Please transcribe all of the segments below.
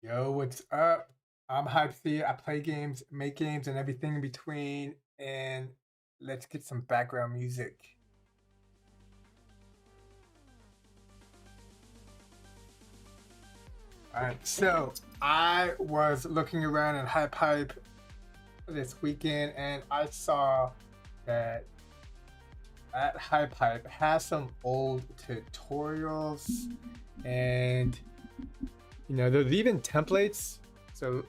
Yo, what's up? I'm HypeHype. I play games, make games, and everything in between. And let's get some background music. All right, so I was looking around in HypeHype this weekend, and I saw that at HypeHype has some old tutorials, and there's even templates. So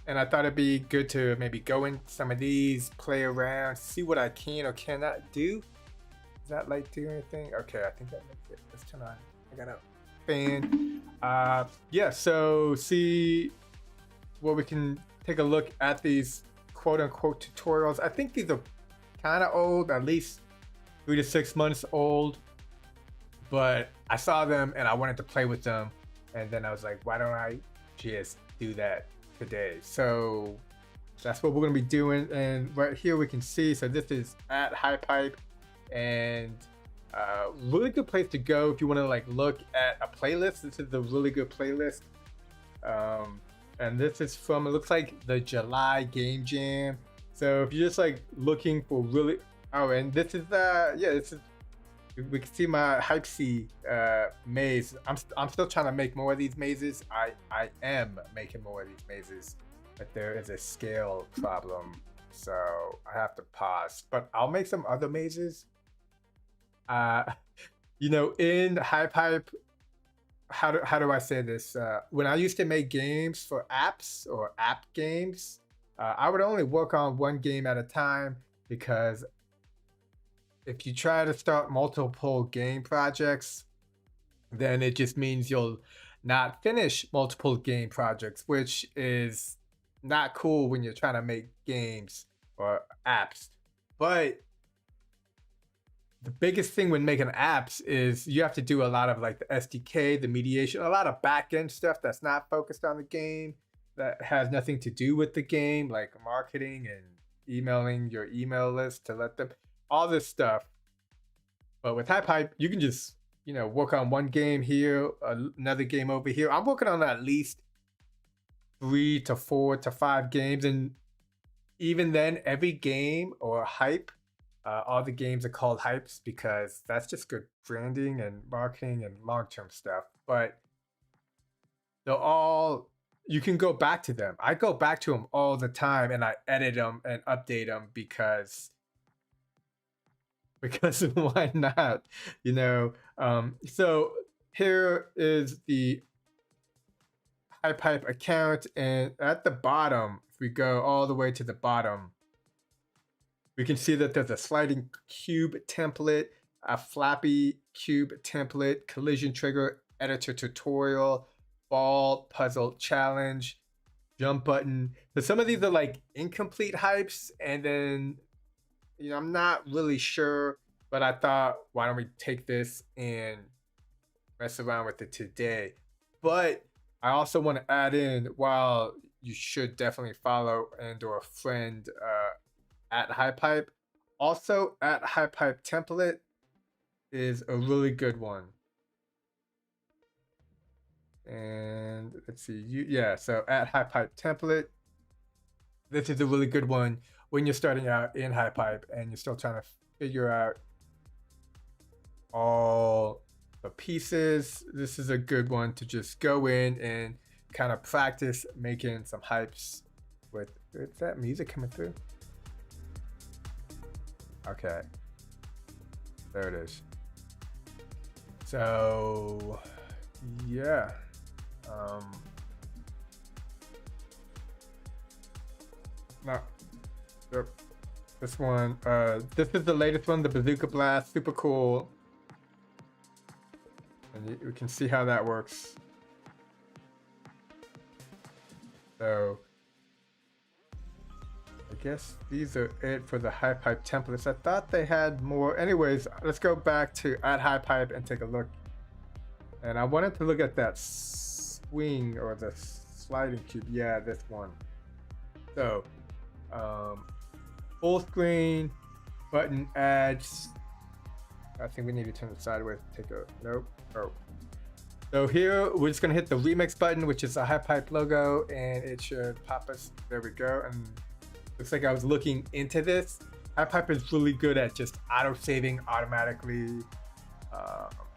and I thought it'd be good to maybe go in some of these, play around, see what I can or cannot do. Does that like do anything? Okay, I think that makes it. Let's turn on. I got a fan. Yeah, so see what we can take a look at these quote unquote tutorials. I think these are kind of old, at least 3 to 6 months old. But I saw them and I wanted to play with them. And then I was like, why don't I just do that today? So that's what we're gonna be doing. And right here we can see, so this is at HypeHype, and really good place to go if you want to like look at a playlist. This is a really good playlist. And this is from, it looks like the July Game Jam. So if you're just like looking for really, oh, and this is this is, we can see my Hype C maze. I'm still trying to make more of these mazes. I am making more of these mazes, but there is a scale problem, so I have to pause. But I'll make some other mazes. In HypeHype, how do I say this? When I used to make games for apps or app games, I would only work on one game at a time, because if you try to start multiple game projects, then it just means you'll not finish multiple game projects, which is not cool when you're trying to make games or apps. But the biggest thing when making apps is you have to do a lot of like the SDK, the mediation, a lot of back-end stuff that's not focused on the game, that has nothing to do with the game, like marketing and emailing your email list to let them, all this stuff. But with HypeHype, you can just, work on one game here, another game over here. I'm working on at least 3 to 4 to 5 games. And even then, every game or hype, all the games are called hypes because that's just good branding and marketing and long-term stuff. But they're all, you can go back to them. I go back to them all the time and I edit them and update them because why not? So here is the HypeHype account, and at the bottom, if we go all the way to the bottom, we can see that there's a sliding cube template, a flappy cube template, collision trigger, editor tutorial, ball puzzle challenge, jump button. But some of these are like incomplete hypes, and then I'm not really sure, but I thought, why don't we take this and mess around with it today? But I also want to add in, while you should definitely follow and or friend at HypeHype, also at HypeHype template is a really good one. And let's see, so at HypeHype template, this is a really good one when you're starting out in HypeHype and you're still trying to figure out all the pieces. This is a good one to just go in and kind of practice making some hypes with. Is that music coming through? Okay, there it is. So yeah, no, yep. This one, this is the latest one, the Bazooka Blast, super cool. And we can see how that works. So I guess these are it for the HypeHype templates. I thought they had more. Anyways, let's go back to at HypeHype and take a look. And I wanted to look at that swing or the sliding cube. Yeah, this one. So full screen, button ads. I think we need to turn it sideways. Take a nope. Oh, So here we're just gonna hit the remix button, which is a HypeHype logo, and it should pop us. There we go. And looks like I was looking into this. HypeHype is really good at just auto saving automatically.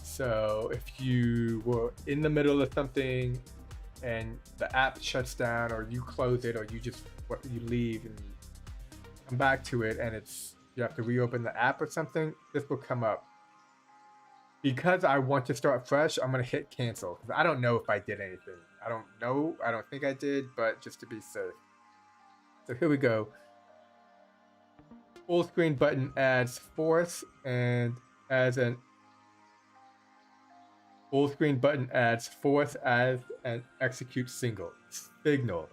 So if you were in the middle of something and the app shuts down, or you close it, or you leave and come back to it, and you have to reopen the app or something, this will come up. Because I want to start fresh, I'm gonna hit cancel because I don't know if I did anything. I don't know. I don't think I did, but just to be safe. So here we go. Full screen button adds force and as an full screen button adds force as an execute signal. So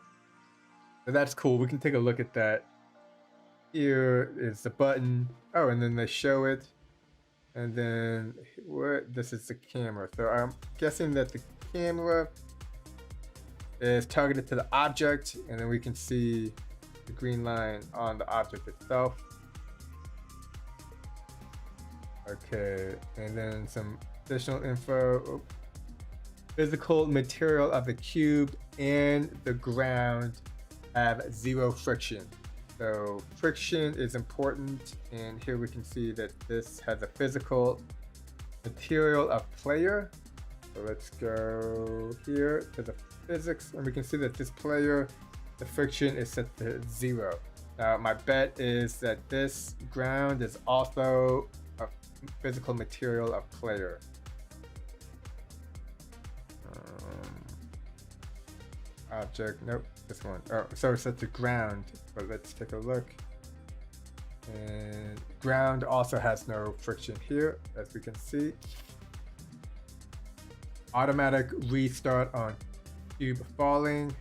that's cool. We can take a look at that. Here is the button. Oh, and then they show it. And then this is the camera. So I'm guessing that the camera is targeted to the object, and then we can see the green line on the object itself. Okay, and then some additional info. Physical material of the cube and the ground have 0 friction. So friction is important, and here we can see that this has a physical material of player. So let's go here to the physics, and we can see that this player, the friction is set to 0. Now my bet is that this ground is also a physical material of player. Object, nope, this one. Oh, so it's set to ground, but let's take a look. And ground also has no friction here, as we can see. Automatic restart on cube falling.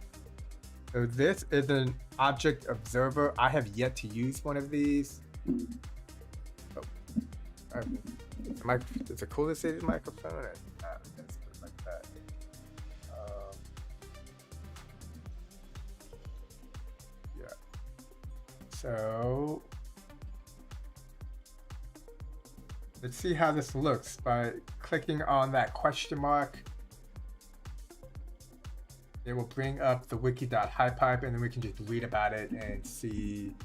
So this is an object observer. I have yet to use one of these. Oh, is it cool to say the microphone? Let's put it like that. Yeah. So let's see how this looks by clicking on that question mark. It will bring up the wiki.hypehype, and then we can just read about it and see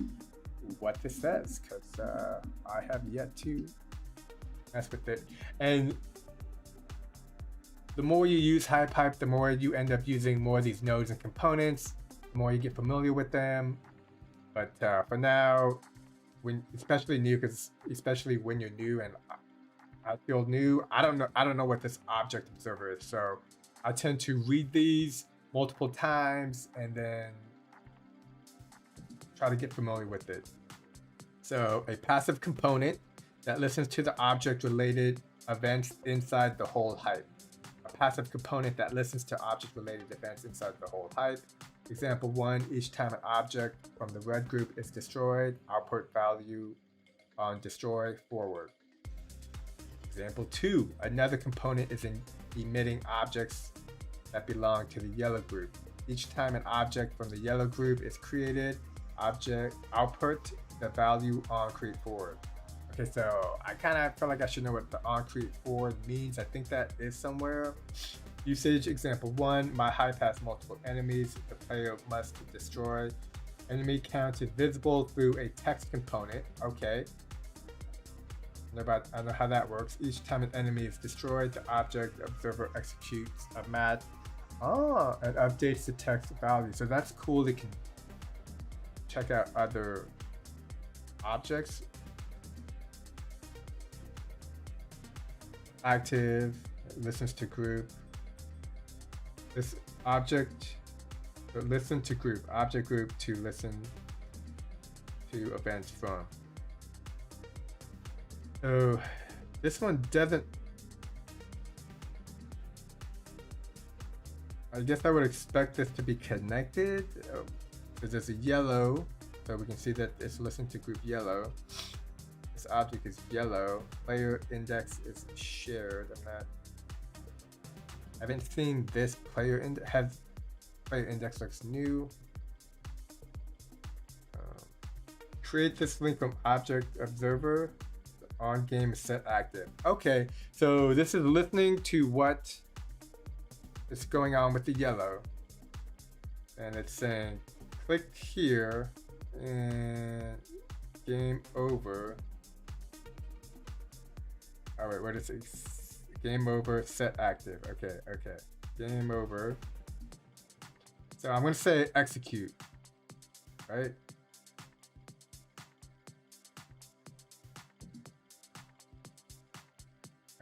what this says, because I have yet to mess with it. And the more you use HypeHype, the more you end up using more of these nodes and components, the more you get familiar with them. But for now, especially when you're new, and I feel new, I don't know what this object observer is, so I tend to read these multiple times and then try to get familiar with it. So a passive component that listens to the object related events inside the whole hype. A passive component that listens to object related events inside the whole hype. Example 1, each time an object from the red group is destroyed, output value on destroy forward. Example 2, another component is emitting objects that belong to the yellow group. Each time an object from the yellow group is created, object output the value on create forward. Okay, so I kind of feel like I should know what the on create forward means. I think that is somewhere. Usage, example 1, my hype has multiple enemies. The player must destroy. Enemy count is visible through a text component. Okay. I know how that works. Each time an enemy is destroyed, the object observer executes a mat. And updates the text value. So that's cool. They can check out other objects. Active, listens to group. This object, listen to group. Object group to listen to events from. So this one doesn't. I guess I would expect this to be connected, because there's a yellow, so we can see that it's listening to group yellow. This object is yellow. Player index is shared. I haven't seen this player index. Player index looks new. Create this link from object observer. On game is set active. Okay, so this is listening to what is going on with the yellow. And it's saying, click here and game over. Oh wait, what is it? Game over, set active. Okay, okay. Game over. So I'm gonna say execute, right?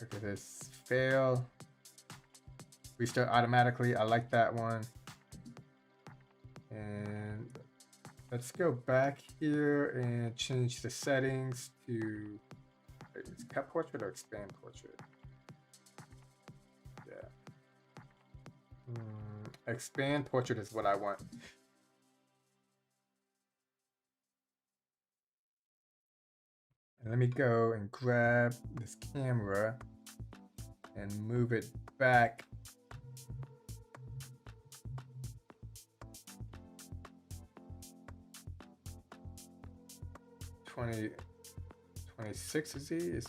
Okay, this fail. Restart automatically. I like that one. And let's go back here and change the settings to, is cut portrait or expand portrait? Yeah. Expand portrait is what I want. And let me go and grab this camera and move it back. $20, 26 is he?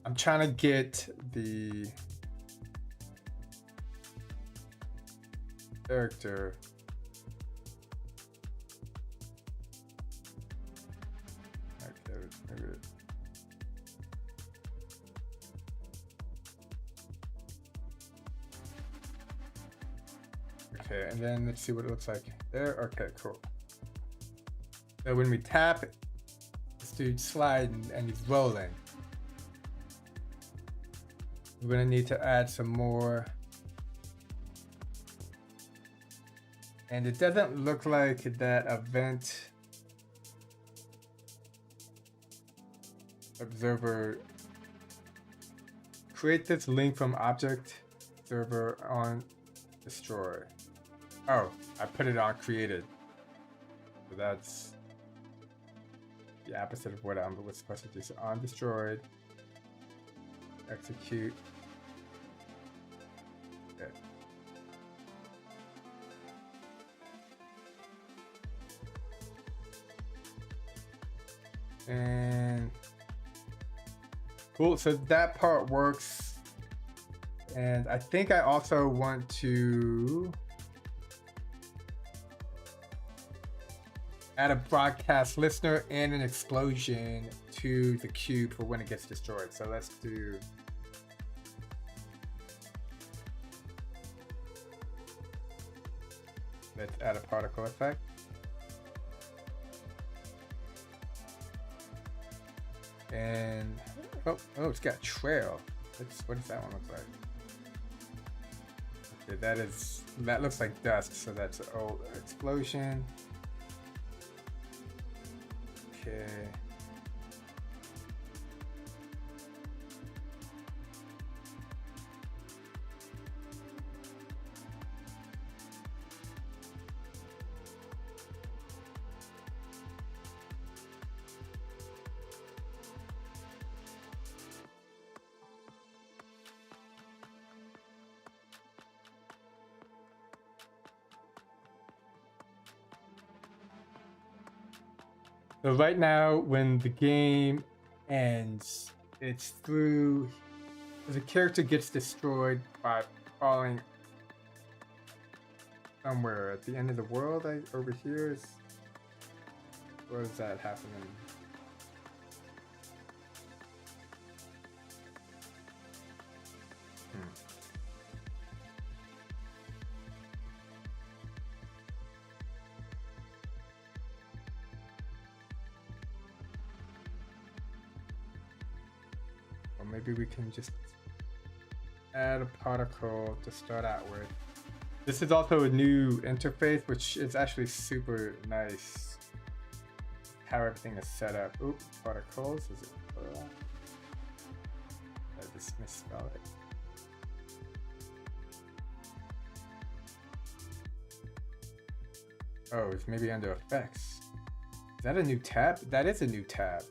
I'm trying to get the character. Okay, okay, and then let's see what it looks like there. Okay, cool. So when we tap, this dude's sliding and he's rolling. We're gonna need to add some more. And it doesn't look like that event observer. Create this link from object server on destroy. Oh, I put it on created. So that's the opposite of what I was supposed to do. So on destroyed, execute. Okay. And cool, so that part works. And I think I also want to add a broadcast listener and an explosion to the cube for when it gets destroyed. So let's do, let's add a particle effect. And oh, it's got trail. What does that one look like? Okay, that looks like dust, so that's an old explosion. Okay. So right now, when the game ends, it's through, the character gets destroyed by falling somewhere at the end of the world. Over here is, where is that happening? Maybe we can just add a particle to start out with. This is also a new interface, which is actually super nice. How everything is set up. Oops, particles, is it plural? I just misspelled it. Oh, it's maybe under effects. Is that a new tab? That is a new tab.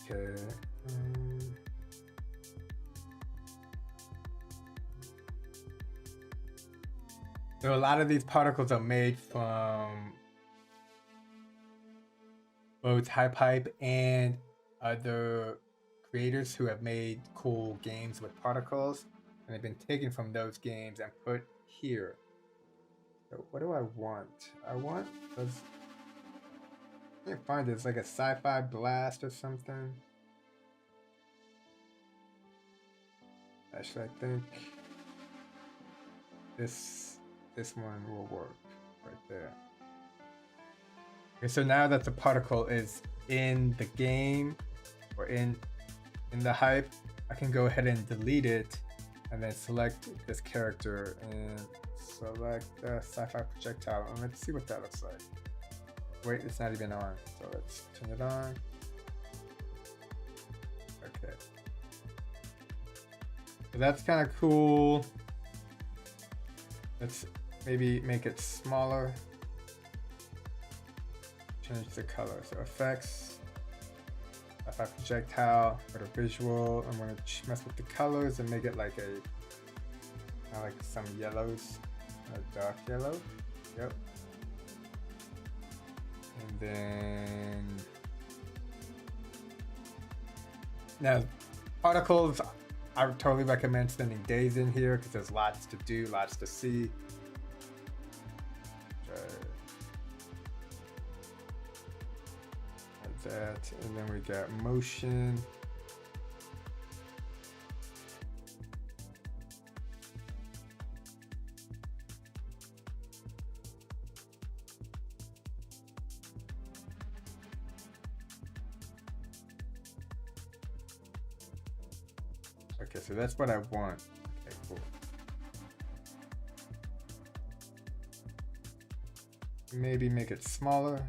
Okay. So a lot of these particles are made from both HypeHype and other creators who have made cool games with particles, and they've been taken from those games and put here. So what do I want? I want those. I can't find it. It's like a sci-fi blast or something. Actually, I think this one will work right there. Okay, so now that the particle is in the game or in the hype, I can go ahead and delete it and then select this character and select the sci-fi projectile, and let's see what that looks like. Wait, it's not even on, so let's turn it on. Okay. So that's kind of cool. Let's maybe make it smaller. Change the color. So effects, sci-fi projectile, go to visual. I'm gonna mess with the colors and make it like like some yellows, a dark yellow. Yep. And then now particles, I would totally recommend spending days in here because there's lots to do, lots to see. Like that, and then we got motion. Okay, so that's what I want. Okay, cool. Maybe make it smaller.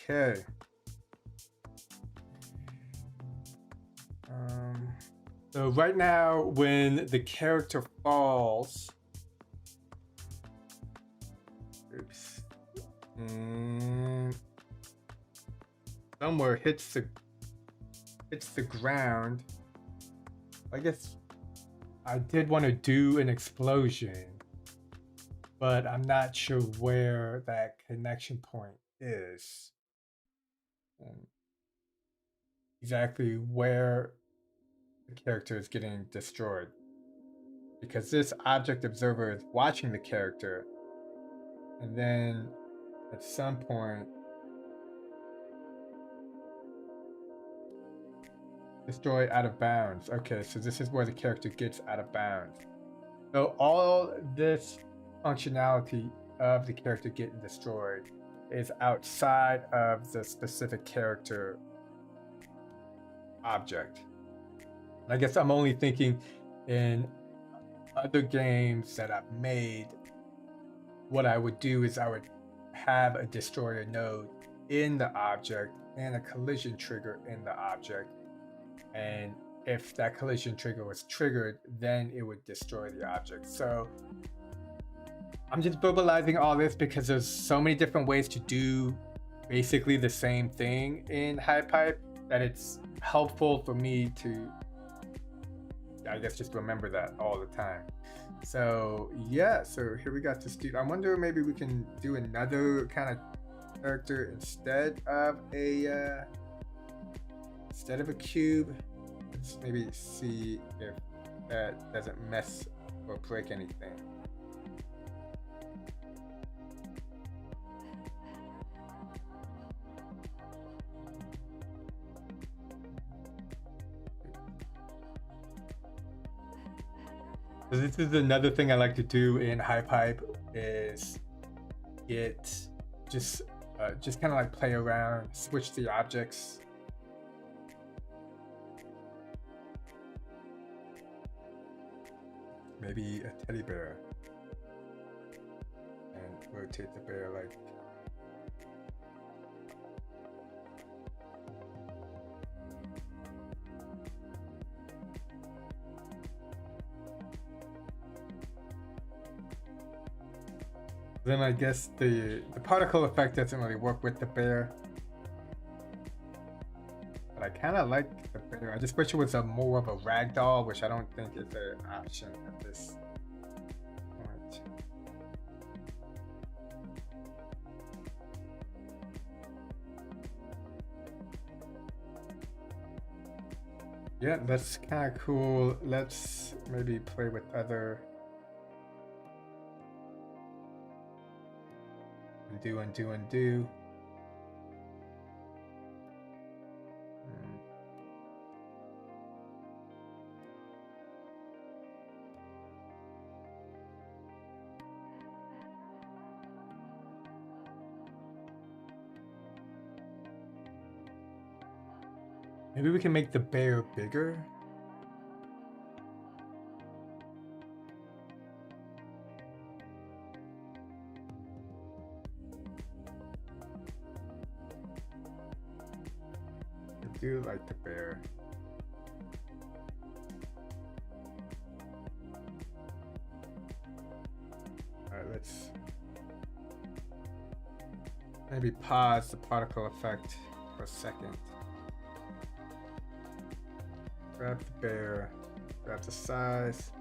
Okay. So right now, when the character falls, oops, and somewhere hits the ground. I guess I did want to do an explosion, but I'm not sure where that connection point is. And exactly where the character is getting destroyed, because this object observer is watching the character, and then at some point destroy out of bounds. Okay, so this is where the character gets out of bounds. So all this functionality of the character getting destroyed is outside of the specific character object. I guess I'm only thinking in other games that I've made, what I would do is I would have a destroyer node in the object and a collision trigger in the object. And if that collision trigger was triggered, then it would destroy the object. So I'm just verbalizing all this because there's so many different ways to do basically the same thing in HypeHype that it's helpful for me to, I guess, just remember that all the time. So yeah, so here we got this dude. I wonder maybe we can do another kind of character instead of a cube. Let's maybe see if that doesn't mess or break anything. So this is another thing I like to do in HypeHype is just kind of like play around, switch the objects. Maybe a teddy bear, and rotate the bear like. Then I guess the particle effect doesn't really work with the bear. But I kind of like the bear. I just wish it was a more of a ragdoll, which I don't think is an option at this point. Yeah, that's kind of cool. Let's maybe play with other undo. Maybe we can make the bear bigger. I do like the bear. Alright, let's maybe pause the particle effect for a second. Grab the bear, grab the size.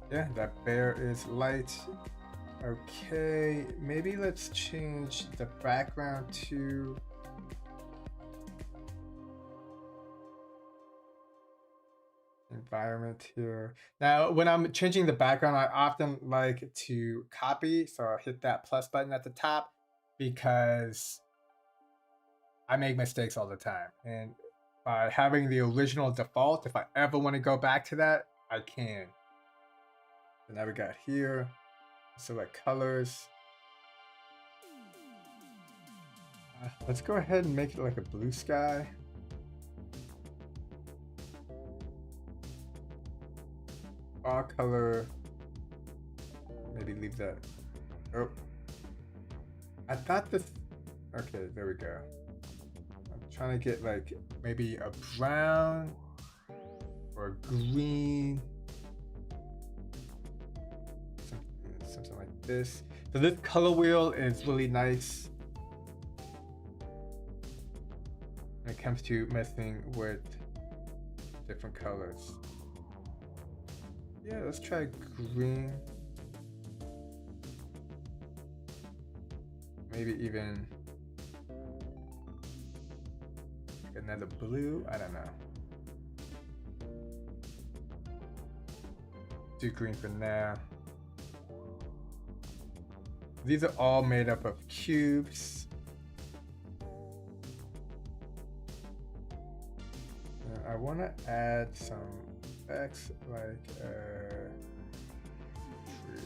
Yeah, that bear is light. Okay, maybe let's change the background to environment here. Now, when I'm changing the background, I often like to copy. So I'll hit that plus button at the top because I make mistakes all the time. And by having the original default, if I ever want to go back to that, I can. So now we got here, select colors. Let's go ahead and make it like a blue sky. All color, maybe leave that. Oh, I thought this, okay, there we go. I'm trying to get like maybe a brown or a green, something like this. So this color wheel is really nice when it comes to messing with different colors. Yeah, let's try green. Maybe even another blue. I don't know. Do green for now. These are all made up of cubes. I want to add some effects like tree.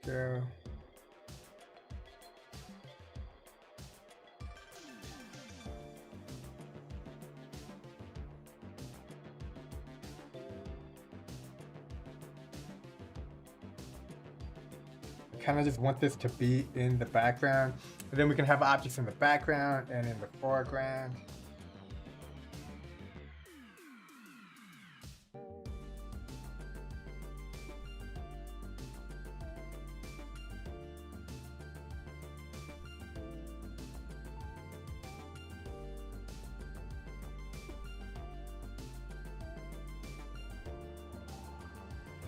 There we go. Kind of just want this to be in the background, and then we can have objects in the background and in the foreground.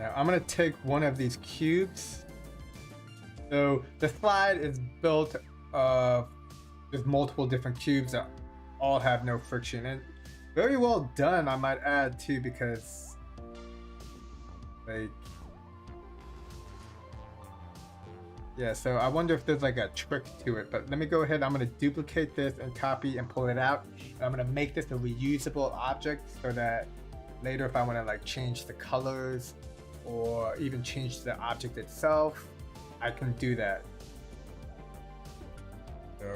Now I'm going to take one of these cubes. So the slide is built of just multiple different cubes that all have no friction, and very well done, I might add too, because like, yeah, so I wonder if there's like a trick to it, but let me go ahead. I'm going to duplicate this and copy and pull it out. And I'm going to make this a reusable object so that later if I want to like change the colors or even change the object itself, I can do that. So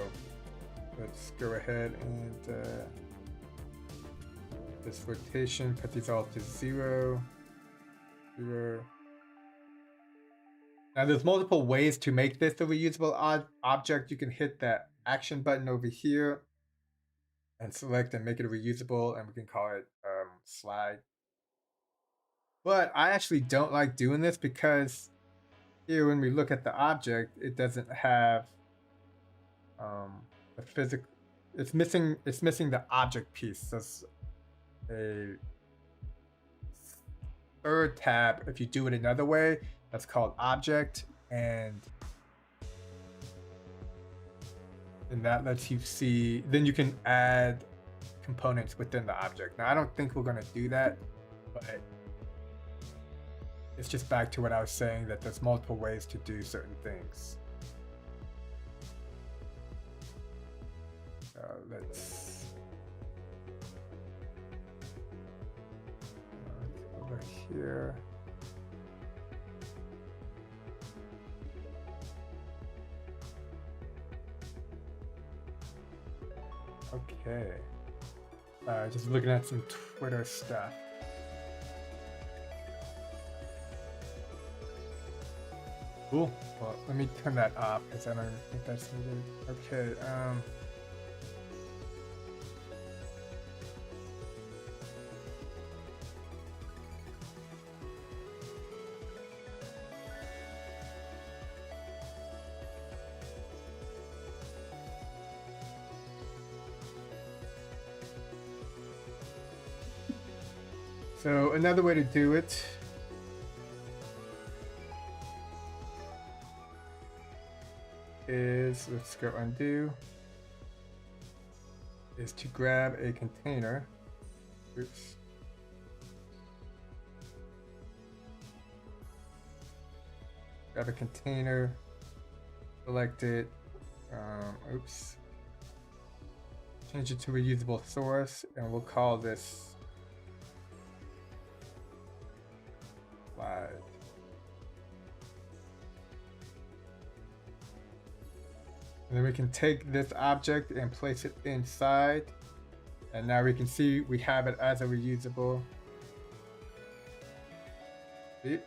let's go ahead and this rotation, put these all to 0, 0. Now there's multiple ways to make this a reusable object. You can hit that action button over here and select and make it a reusable, and we can call it slide. But I actually don't like doing this because here when we look at the object, it doesn't have a physical. It's missing the object piece. So it's a third tab. If you do it another way, that's called object, and that lets you see. Then you can add components within the object. Now I don't think we're going to do that, but it's just back to what I was saying, that there's multiple ways to do certain things. Let's over here. Okay. Just looking at some Twitter stuff. Cool. Well, let me turn that off because I don't think that's needed. Okay. So another way to do it is, let's go undo, is to grab a container. Oops. Grab a container, select it, oops. Change it to a reusable source, and we'll call this slide. And then we can take this object and place it inside. And now we can see we have it as a reusable. See?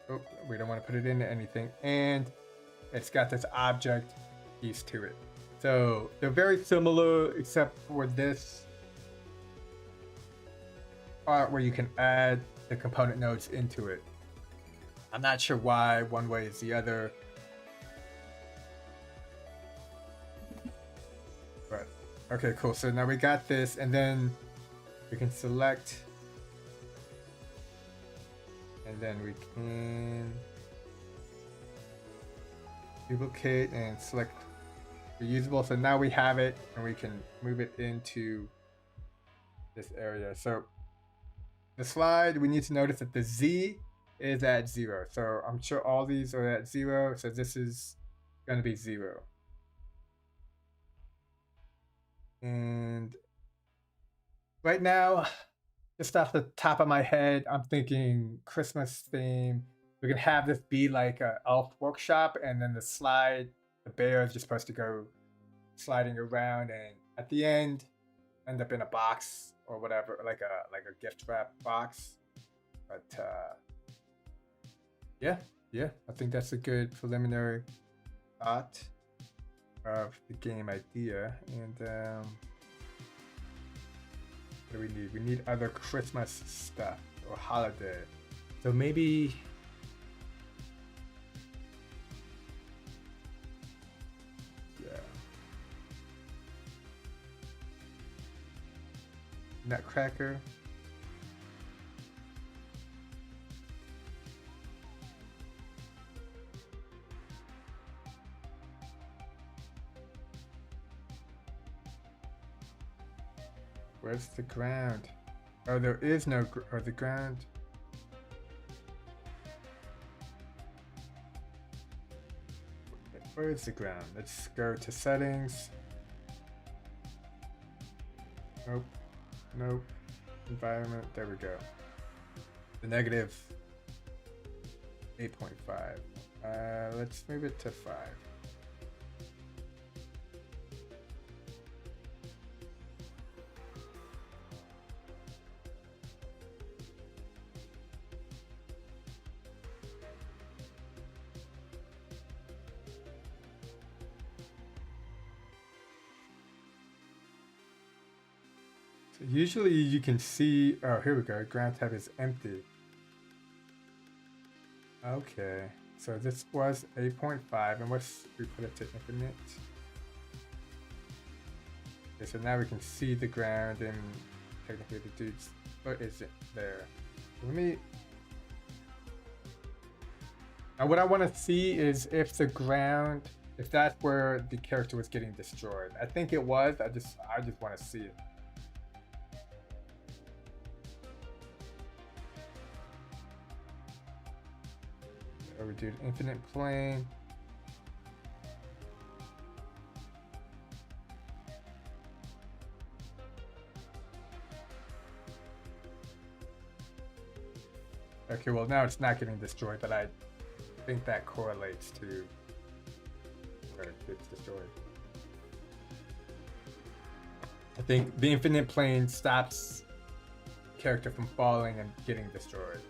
Oh, we don't want to put it into anything. And it's got this object piece to it. So they're very similar, except for this part where you can add the component nodes into it. I'm not sure why one way is the other. But okay, cool. So now we got this, and then we can select, and then we can duplicate and select reusable. So now we have it, and we can move it into this area. So the slide, we need to notice that the Z is at 0. So I'm sure all these are at 0. So this is going to be 0. And right now, just off the top of my head, I'm thinking Christmas theme. We can have this be like a elf workshop, and then the slide, the bear is just supposed to go sliding around, and at the end, end up in a box or whatever, like a gift wrap box. But yeah, I think that's a good preliminary thought of the game idea. And what do we need? We need other Christmas stuff or holiday. So maybe Nutcracker. Where's the ground? Oh, there is no the ground. Where is the ground? Let's go to settings. Nope. Environment. There we go. The negative 8.5. Let's move it to 5. So usually you can see, oh, here we go. Ground tab is empty. Okay, so this was 8.5, and what's, we put it to infinite. Okay, so now we can see the ground, and technically the dude's foot isn't there. Let me. Now, what I want to see is if the ground, if that's where the character was getting destroyed. I think it was. I just want to see it. So we do infinite plane. Okay, well now it's not getting destroyed, but I think that correlates to where it gets destroyed. I think the infinite plane stops character from falling and getting destroyed.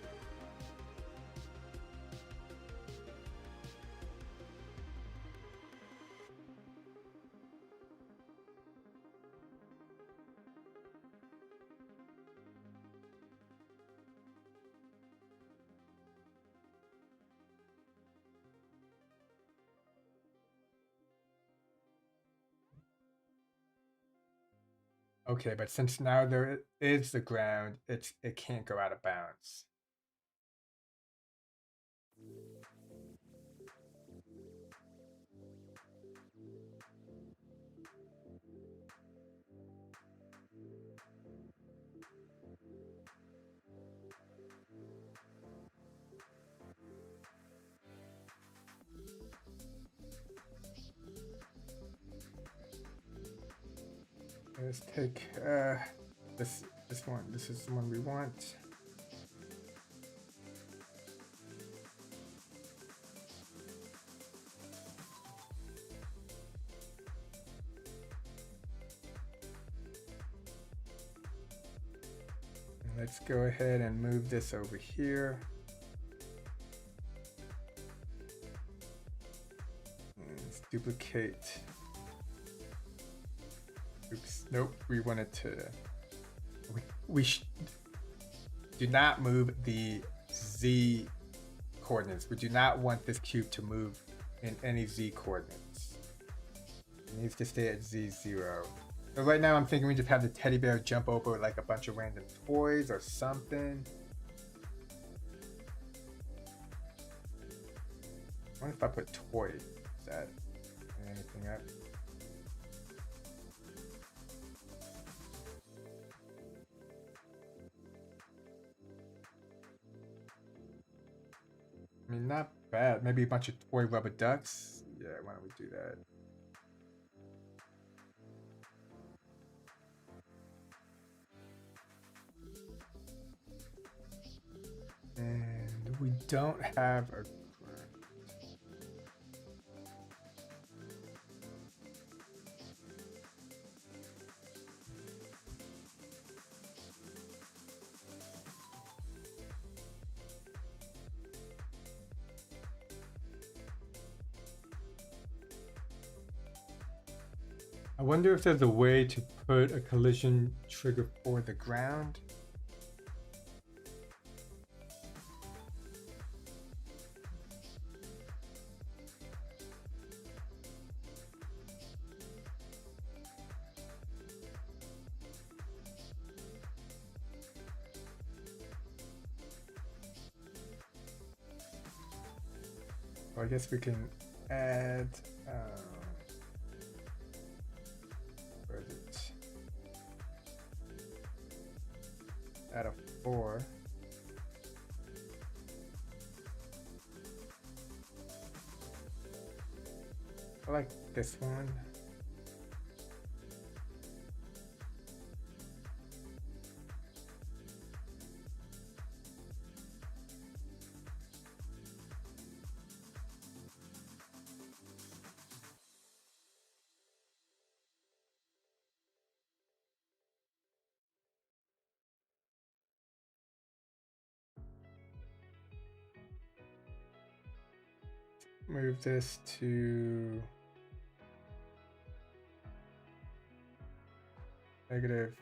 Okay, but since now there is the ground, it can't go out of bounds. Let's take this one. This is the one we want. And let's go ahead and move this over here. And let's duplicate. Oops, nope, we wanted to, we do not move the Z coordinates. We do not want this cube to move in any Z coordinates. It needs to stay at Z0. So right now I'm thinking we just have the teddy bear jump over like a bunch of random toys or something. I wonder if I put toy, is that anything up? I mean, not bad. Maybe a bunch of toy rubber ducks. Yeah, why don't we do that? And we don't have a. I wonder if there's a way to put a collision trigger for the ground. Well, I guess we can add. Where is it? Add a 4. I like this one. move this to -8.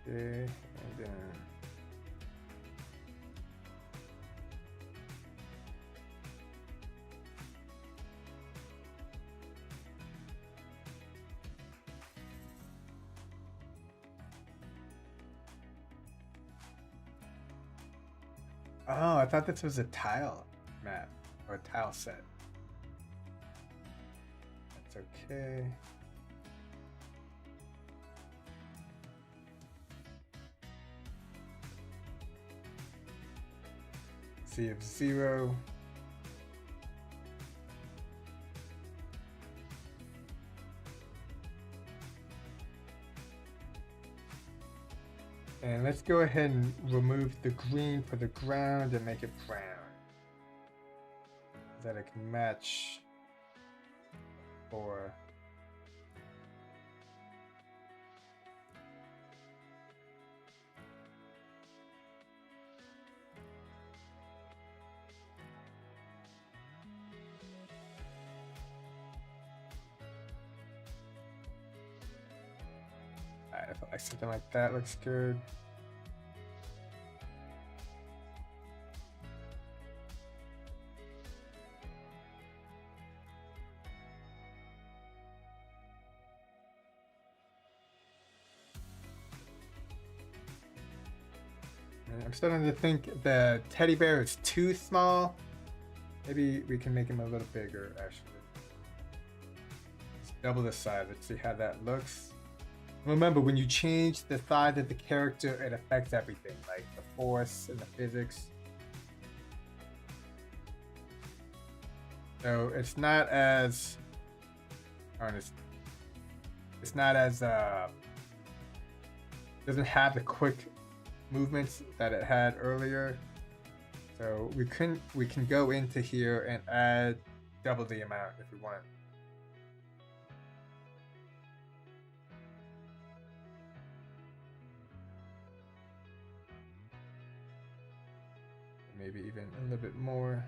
Okay, and then oh, I thought this was a tile map or a tile set. That's okay. Sea of Zero. And let's go ahead and remove the green for the ground and make it brown. So that it can match for I feel like something like that looks good. I'm starting to think the teddy bear is too small. Maybe we can make him a little bigger, actually. Let's double the size. Let's see how that looks. Remember, when you change the size of the character, it affects everything, like the force and the physics. So it's not as... It's not as... doesn't have the quick movements that it had earlier. So we can go into here and add double the amount if we want. Maybe even a little bit more.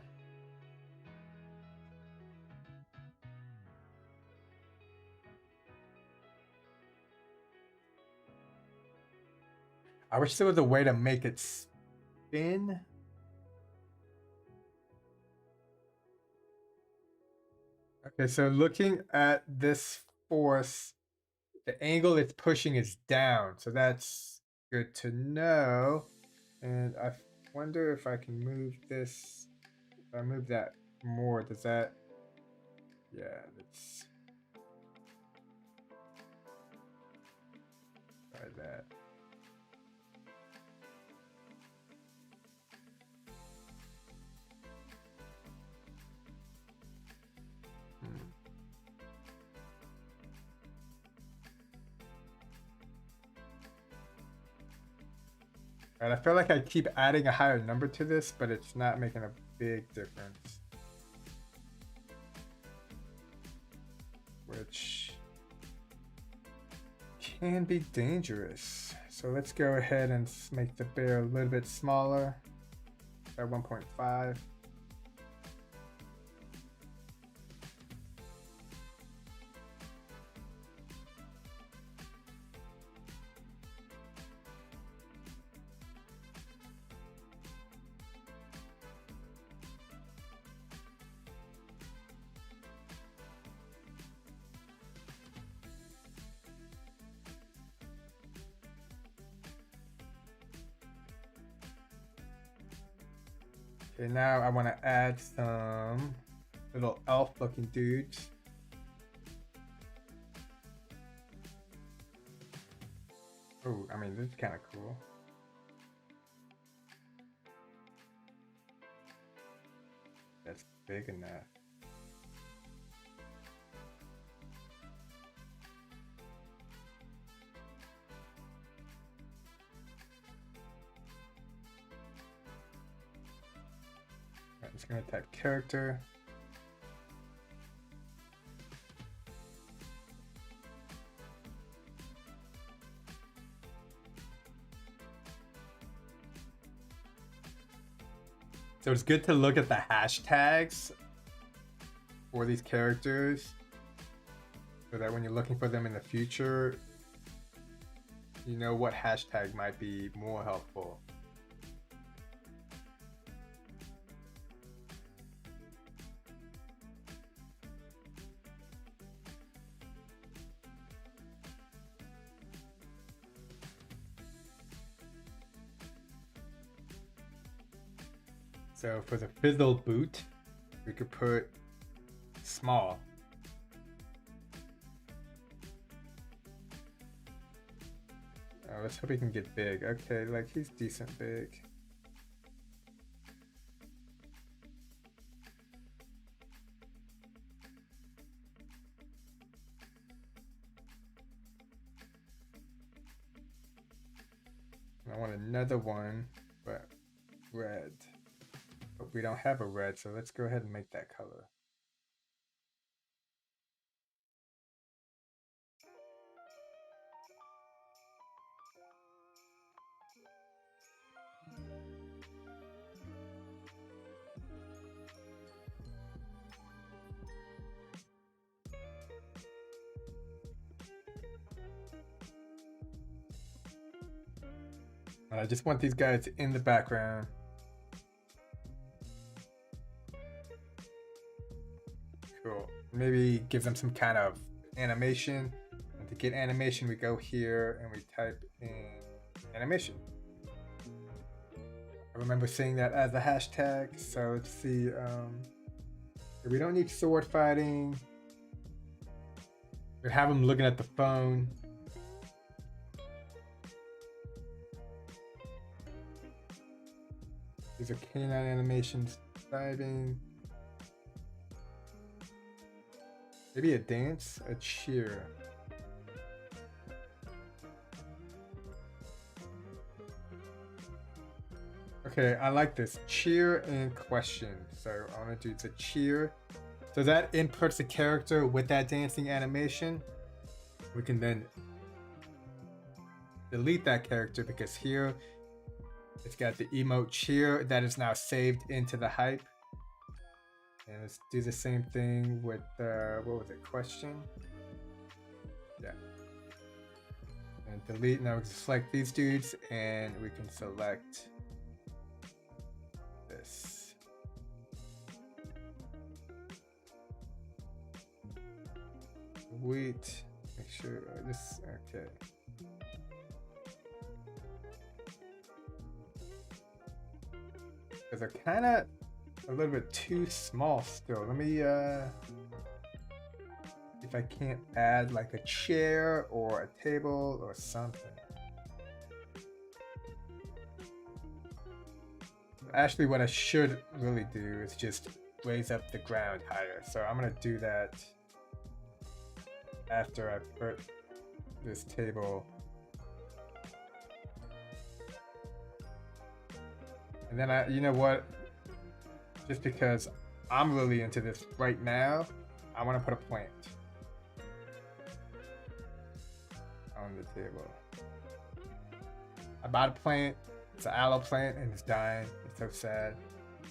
I wish there was a way to make it spin. Okay, so looking at this force, the angle it's pushing is down, so that's good to know. And I wonder if I can move this. If I move that more, does that? Yeah, let's try that. And I feel like I keep adding a higher number to this, but it's not making a big difference. Which can be dangerous. So let's go ahead and make the bear a little bit smaller at 1.5. Okay, now I want to add some little elf-looking dudes. Oh, I mean, this is kind of cool. That's big enough. I'm just gonna type character. So it's good to look at the hashtags for these characters so that when you're looking for them in the future, you know what hashtag might be more helpful. So for the fizzle boot, we could put small. Oh, let's hope he can get big. Okay, like he's decent big. I want another one, but red. But we don't have a red, so let's go ahead and make that color. I just want these guys in the background. Cool. Maybe give them some kind of animation. And to get animation, we go here and we type in animation. I remember seeing that as a hashtag. So let's see. We don't need sword fighting. We have them looking at the phone. These are canine animations, diving. Maybe a dance, a cheer. Okay, I like this. Cheer and question. So I want to do the cheer. So that inputs the character with that dancing animation. We can then delete that character because here it's got the emote cheer that is now saved into the hype. And let's do the same thing with, what was it, question? Yeah. And delete, now we can select these dudes and we can select this. Wait, make sure this, okay. Because they're kind of a little bit too small still. Let me, if I can't add like a chair or a table or something. Actually, what I should really do is just raise up the ground higher. So I'm gonna do that after I put this table. And then you know what? Just because I'm really into this right now, I want to put a plant on the table. I bought a plant. It's an aloe plant and it's dying. It's so sad.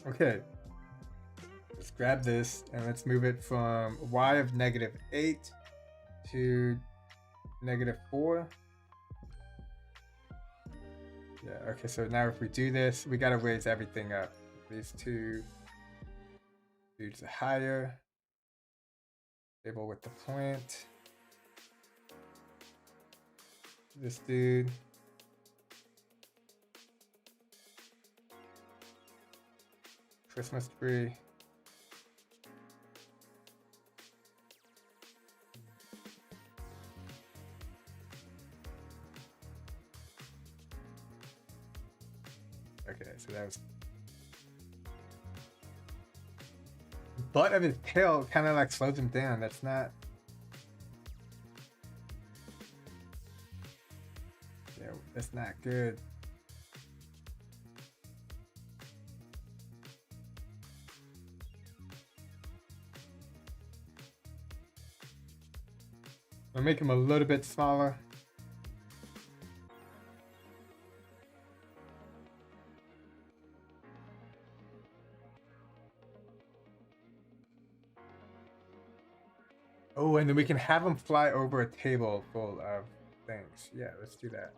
Okay. Let's grab this and let's move it from y of -8 to -4. Yeah, okay, so now if we do this, we gotta raise everything up. These two dudes are higher. Table with the plant. This dude. Christmas tree. Okay, so that was butt of his tail kind of like slows him down. That's not. Yeah, that's not good. I'll make him a little bit smaller. Oh, and then we can have them fly over a table full of things. Yeah, let's do that.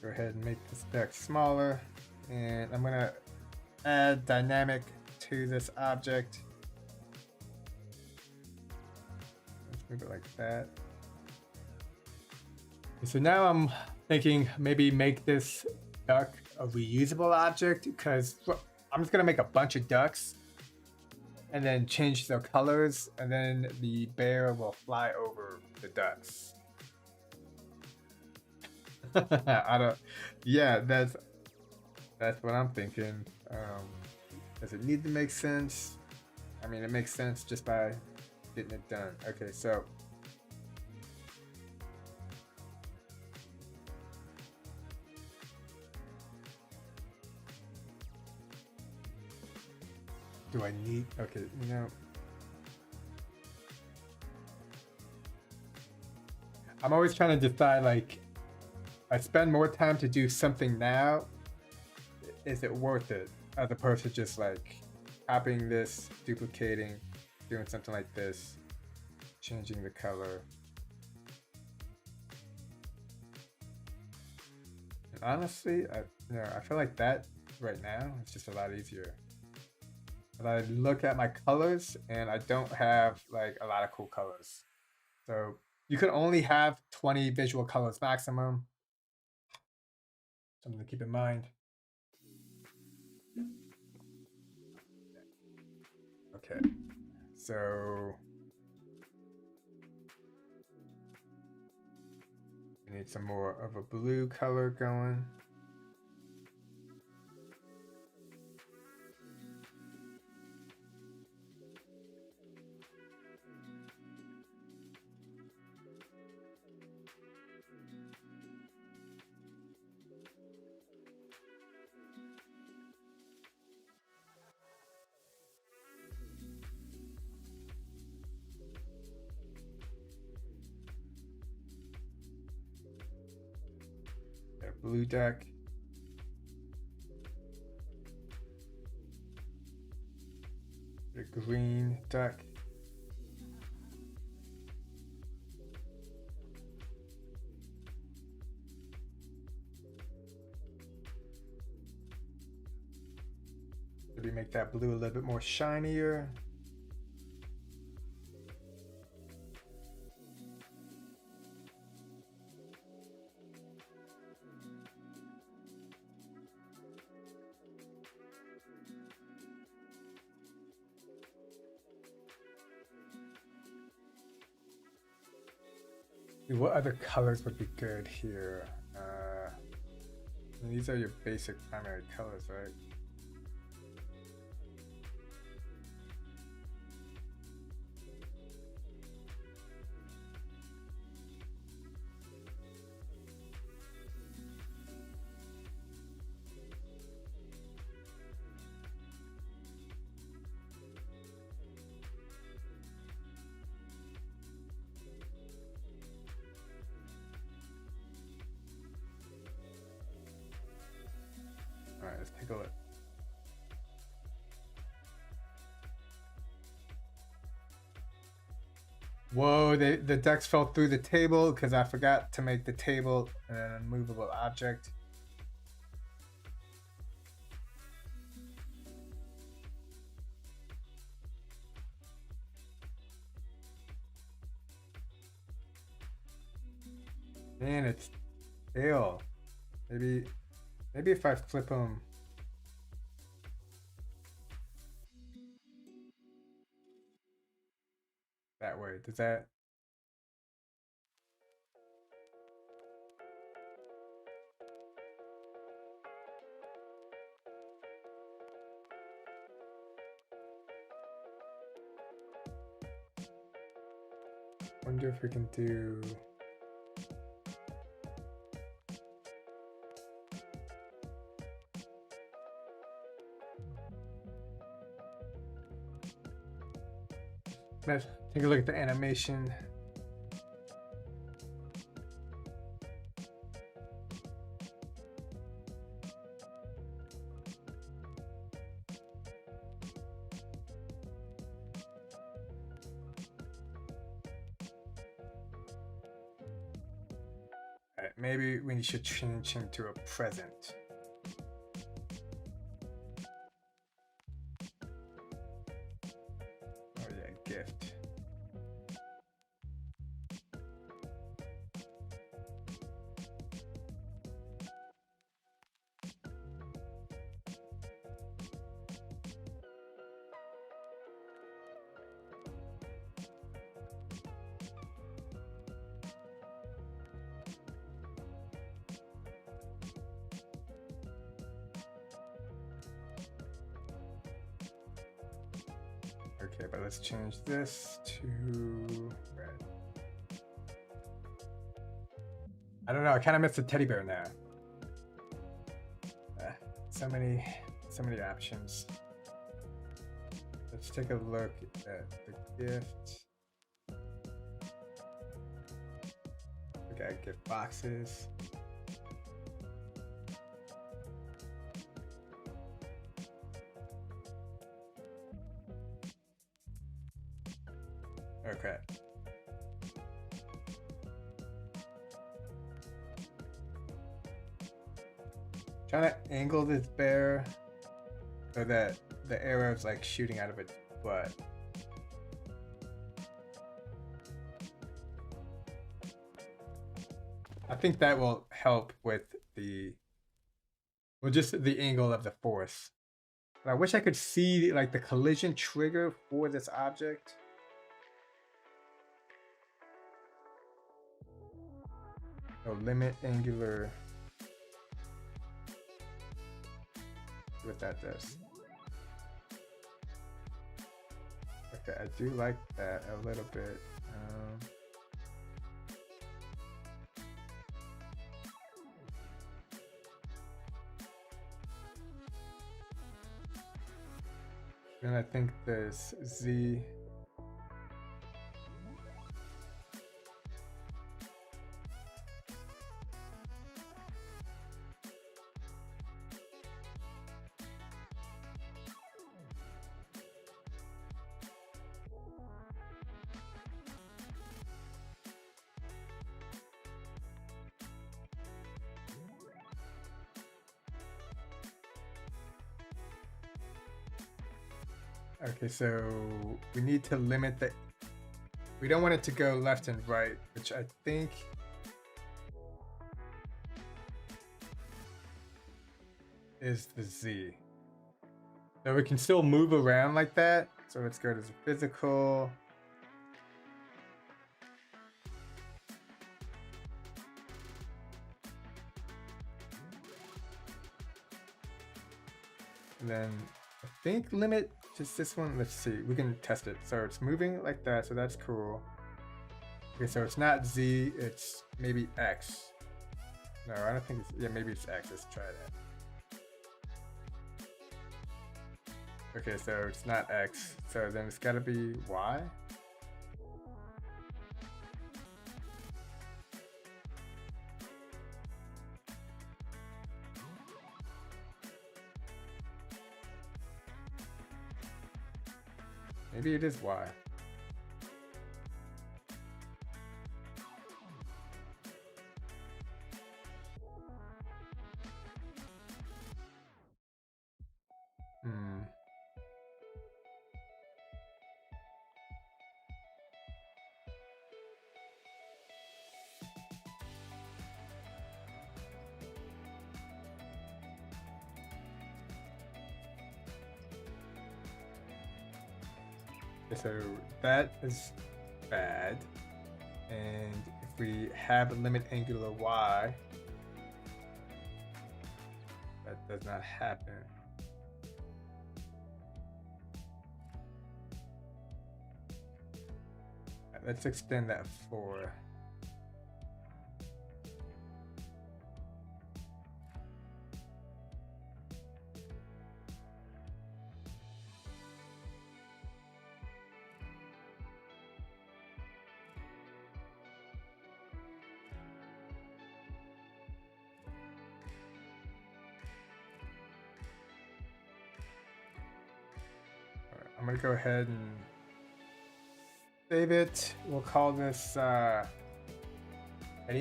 Go ahead and make this deck smaller. And I'm gonna add dynamic to this object. Let's move it like that. So now I'm thinking maybe make this duck a reusable object, because I'm just gonna make a bunch of ducks and then change their colors, and then the bear will fly over the ducks. I don't. Yeah, that's what I'm thinking. Does it need to make sense? I mean, it makes sense just by getting it done. Okay, so do I need? Okay, you know, I'm always trying to decide, like, I spend more time to do something now. Is it worth it? As opposed to just like copying this, duplicating, doing something like this, changing the color. And honestly, I feel like that right now is just a lot easier. But I look at my colors and I don't have like a lot of cool colors. So you can only have 20 visual colors maximum. Something to keep in mind. Okay, so we need some more of a blue color going. A blue duck. A green duck. Maybe make that blue a little bit more shinier. What other colors would be good here? These are your basic primary colors, right? All right, let's take a look. Whoa, the ducks fell through the table because I forgot to make the table an unmovable object. Man, it's fail. Maybe if I flip them. That way, does that? Wonder if we can do. Let's take a look at the animation. Alright, maybe we should change him to a present. Oh yeah, gift. Okay, but let's change this to red. I don't know, I kind of miss the teddy bear now. So many options. Let's take a look at the gift. We got gift boxes. Okay. Trying to angle this bear so that the arrow is like shooting out of its butt. I think that will help with the, well, just the angle of the force. But I wish I could see like the collision trigger for this object. So limit angular. See what that does. Okay, I do like that a little bit. And I think this Z. Okay, so we need to limit the, we don't want it to go left and right, which I think is the Z. So we can still move around like that. So let's go to the physical. And then I think limit just this one. Let's see, we can test it. So it's moving like that, so that's cool. Okay, so it's not Z, it's maybe X. No, I don't think it's, yeah, maybe it's X. Let's try that. Okay, so it's not X, so then it's gotta be Y. Maybe it is Y. So that is bad. And if we have a limit angular Y, that does not happen. Let's extend that 4. I'm gonna go ahead and save it. We'll call this Teddy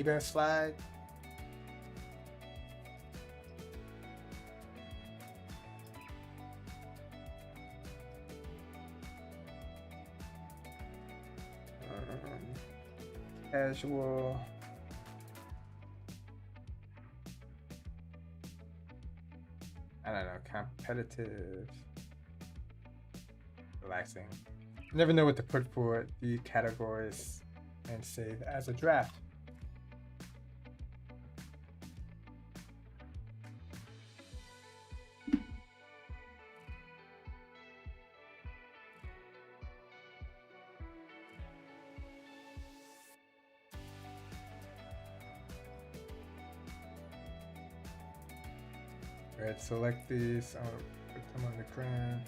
Bear Slide. Casual. I don't know, competitive, relaxing. Never know what to put for the categories and save as a draft. Alright, select these. I'll put them on the ground.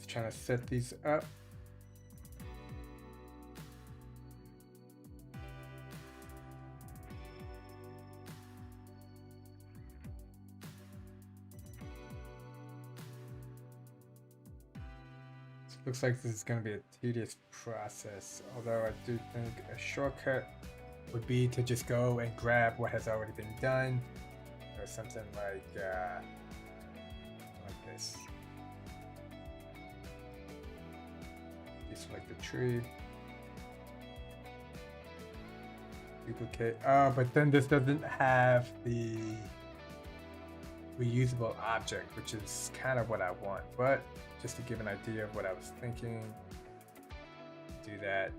Trying to set these up. Looks like this is going to be a tedious process, although I do think a shortcut would be to just go and grab what has already been done, or something like this. Select the tree, duplicate. Oh, but then this doesn't have the reusable object, which is kind of what I want. But just to give an idea of what I was thinking, do that,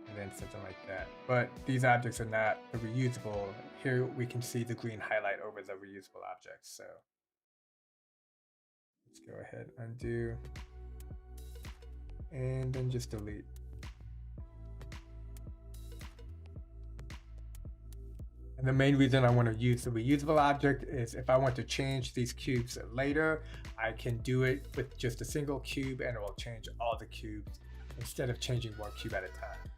and then something like that. But these objects are not reusable. Here we can see the green highlight over the reusable objects. So let's go ahead, undo. And then just delete. And the main reason I want to use the reusable object is if I want to change these cubes later, I can do it with just a single cube and it will change all the cubes instead of changing one cube at a time.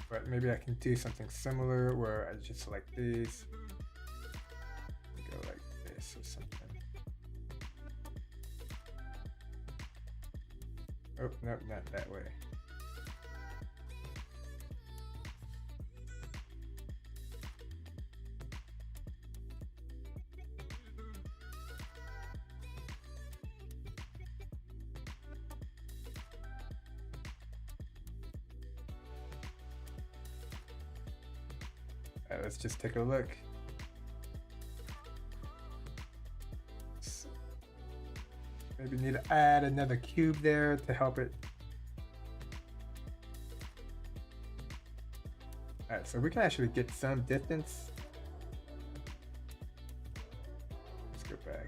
But maybe I can do something similar where I just select these, go like this or something. Oh, no, not that way. All right, let's just take a look. Maybe need to add another cube there to help it. All right, so we can actually get some distance. Let's go back.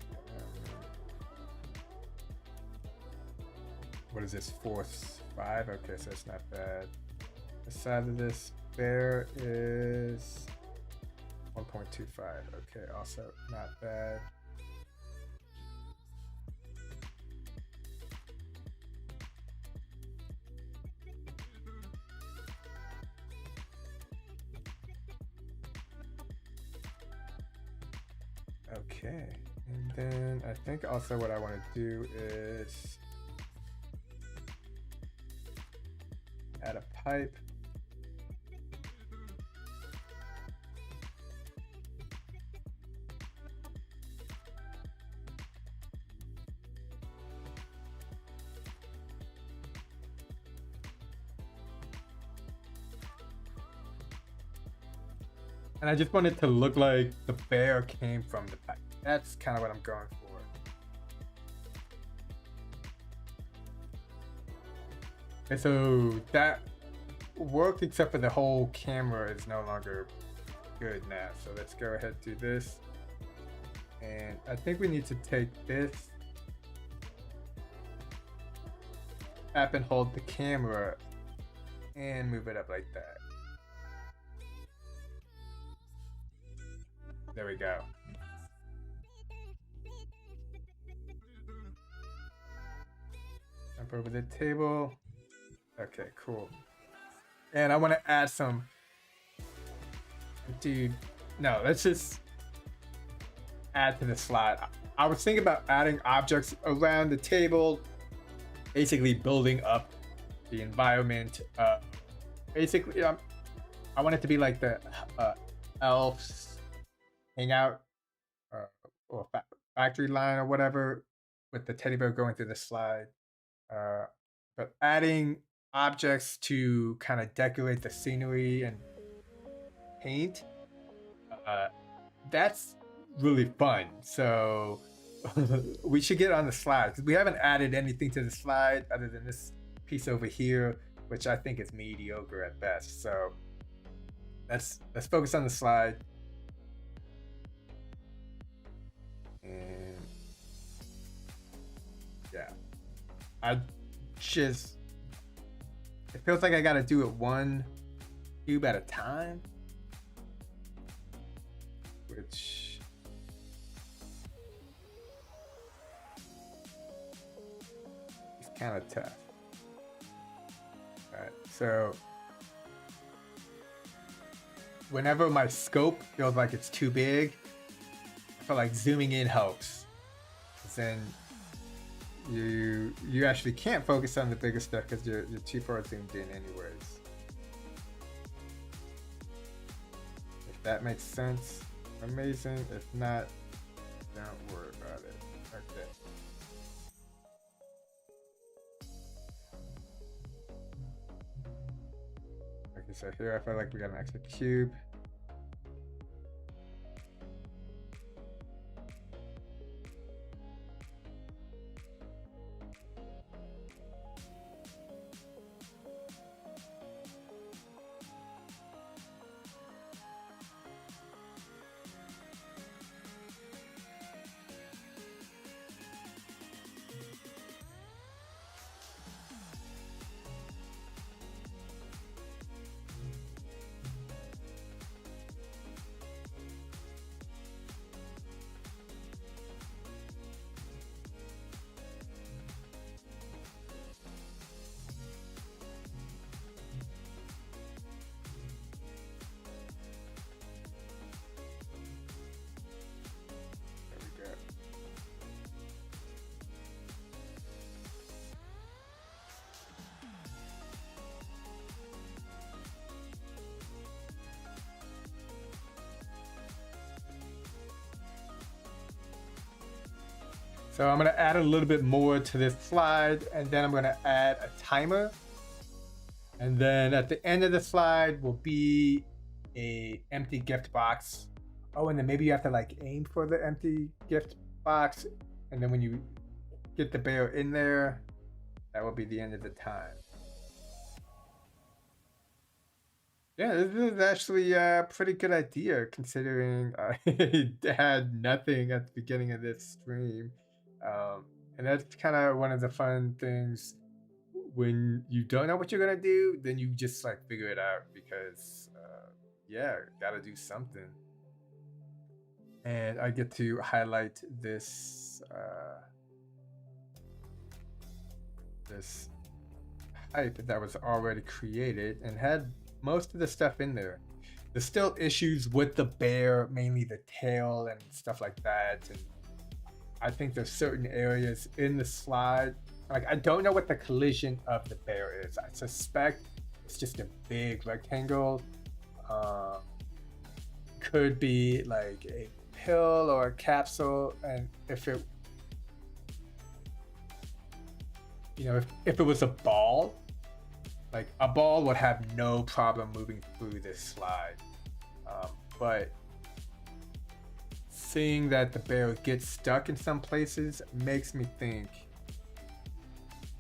What is this, 4, 5? Okay, so it's not bad. The size of this bear is 1.25. Okay, also not bad. Okay, and then I think also what I want to do is add a pipe. And I just want it to look like the bear came from the pipe. That's kind of what I'm going for. And so that worked, except for the whole camera is no longer good now. So let's go ahead and do this. And I think we need to take this, tap and hold the camera, and move it up like that. There we go. Jump over the table. Okay, cool. And I want to add some. Dude, no, let's just add to the slide. I was thinking about adding objects around the table, basically building up the environment. Basically, I want it to be like the elves hangout or factory line or whatever, with the teddy bear going through the slide. But adding objects to kind of decorate the scenery and paint, that's really fun. So we should get on the slide, because we haven't added anything to the slide other than this piece over here, which I think is mediocre at best. So let's focus on the slide. And yeah, it feels like I gotta do it one cube at a time, which is kind of tough. All right, so whenever my scope feels like it's too big, I feel like zooming in helps. Then you actually can't focus on the bigger stuff because you're too far zoomed in anyways. If that makes sense, amazing. If not, don't worry about it. Okay. Okay, so here I feel like we got an extra cube. So I'm gonna add a little bit more to this slide, and then I'm gonna add a timer. And then at the end of the slide will be a empty gift box. Oh, and then maybe you have to like aim for the empty gift box. And then when you get the bear in there, that will be the end of the time. Yeah, this is actually a pretty good idea, considering I had nothing at the beginning of this stream. And that's kind of one of the fun things. When you don't know what you're gonna do, then you just like figure it out, because yeah, gotta do something. And I get to highlight this this hype that was already created and had most of the stuff in there. There's still issues with the bear, mainly the tail and stuff like that. And I think there's certain areas in the slide, like I don't know what the collision of the bear is. I suspect it's just a big rectangle. Could be like a pill or a capsule, and if it, you know, if it was a ball, like a ball would have no problem moving through this slide. But seeing that the bear gets stuck in some places makes me think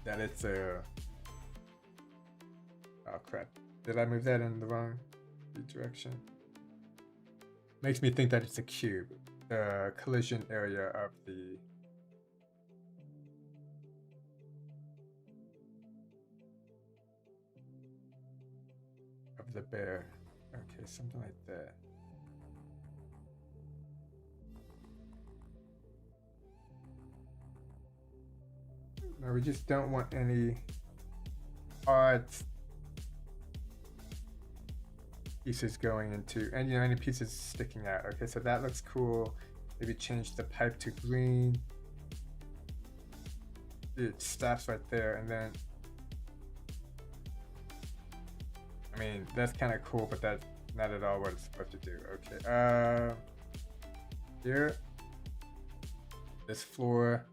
that it's a... Oh crap, did I move that in the wrong direction? Makes me think that it's a cube. the collision area of the bear. Okay, something like that. No, we just don't want any odd pieces going into, and any pieces sticking out. Okay, so that looks cool. Maybe change the pipe to green. It stops right there, and then I mean that's kind of cool, but that's not at all what it's supposed to do. Okay, here, this floor.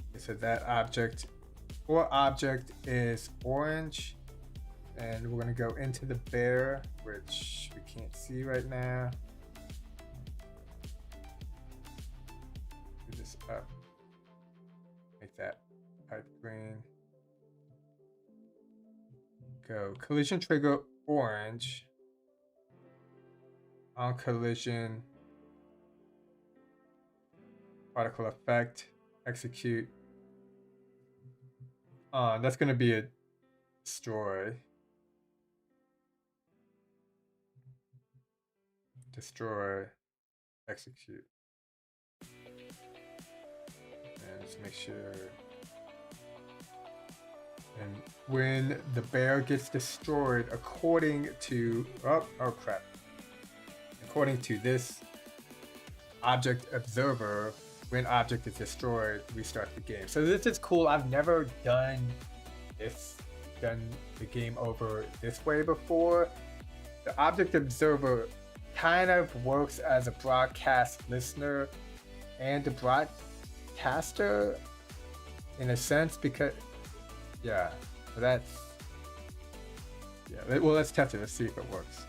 Okay, so that object is orange. And we're gonna go into the bear, which we can't see right now. Do this up. Make that pipe green. Go collision trigger orange. On collision. Particle effect. Execute. That's gonna be a destroy. Destroy, execute. And let's make sure. And when the bear gets destroyed, according to according to this object observer, when object is destroyed, restart the game. So this is cool. I've never done the game over this way before. The object observer kind of works as a broadcast listener and a broadcaster in a sense, because well, let's test it. Let's see if it works.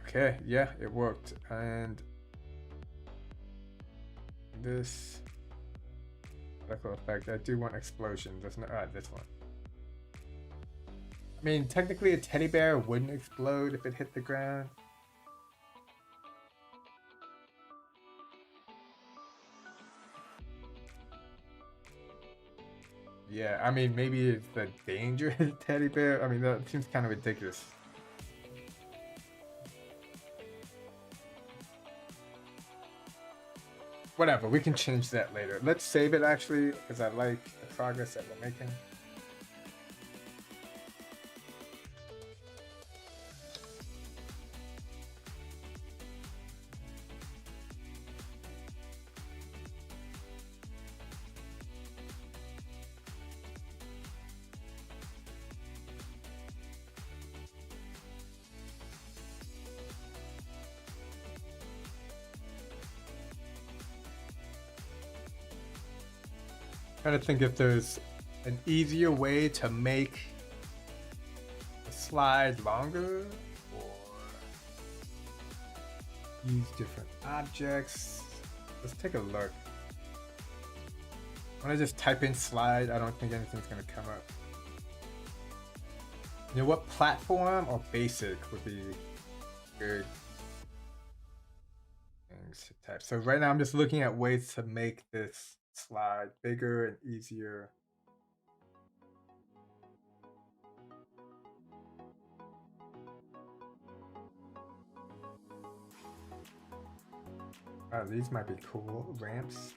Okay, yeah, it worked. And this particle effect, I do want explosion. There's no, this one. I mean, technically a teddy bear wouldn't explode if it hit the ground. Yeah, I mean, maybe it's the dangerous teddy bear. I mean, that seems kind of ridiculous. Whatever, we can change that later. Let's save it actually, because I like the progress that we're making. Trying to think if there's an easier way to make the slide longer, or use different objects. Let's take a look. When I just type in slide, I don't think anything's gonna come up. You know what, platform or basic would be good things to type. So right now I'm just looking at ways to make this slide bigger and easier. Oh, these might be cool. Ramps.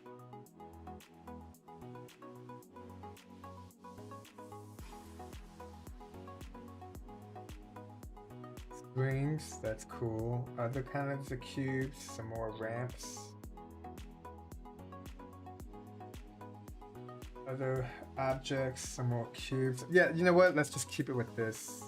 Springs, that's cool. Other kinds of cubes, some more ramps. Other objects, some more cubes. Yeah, you know what? Let's just keep it with this.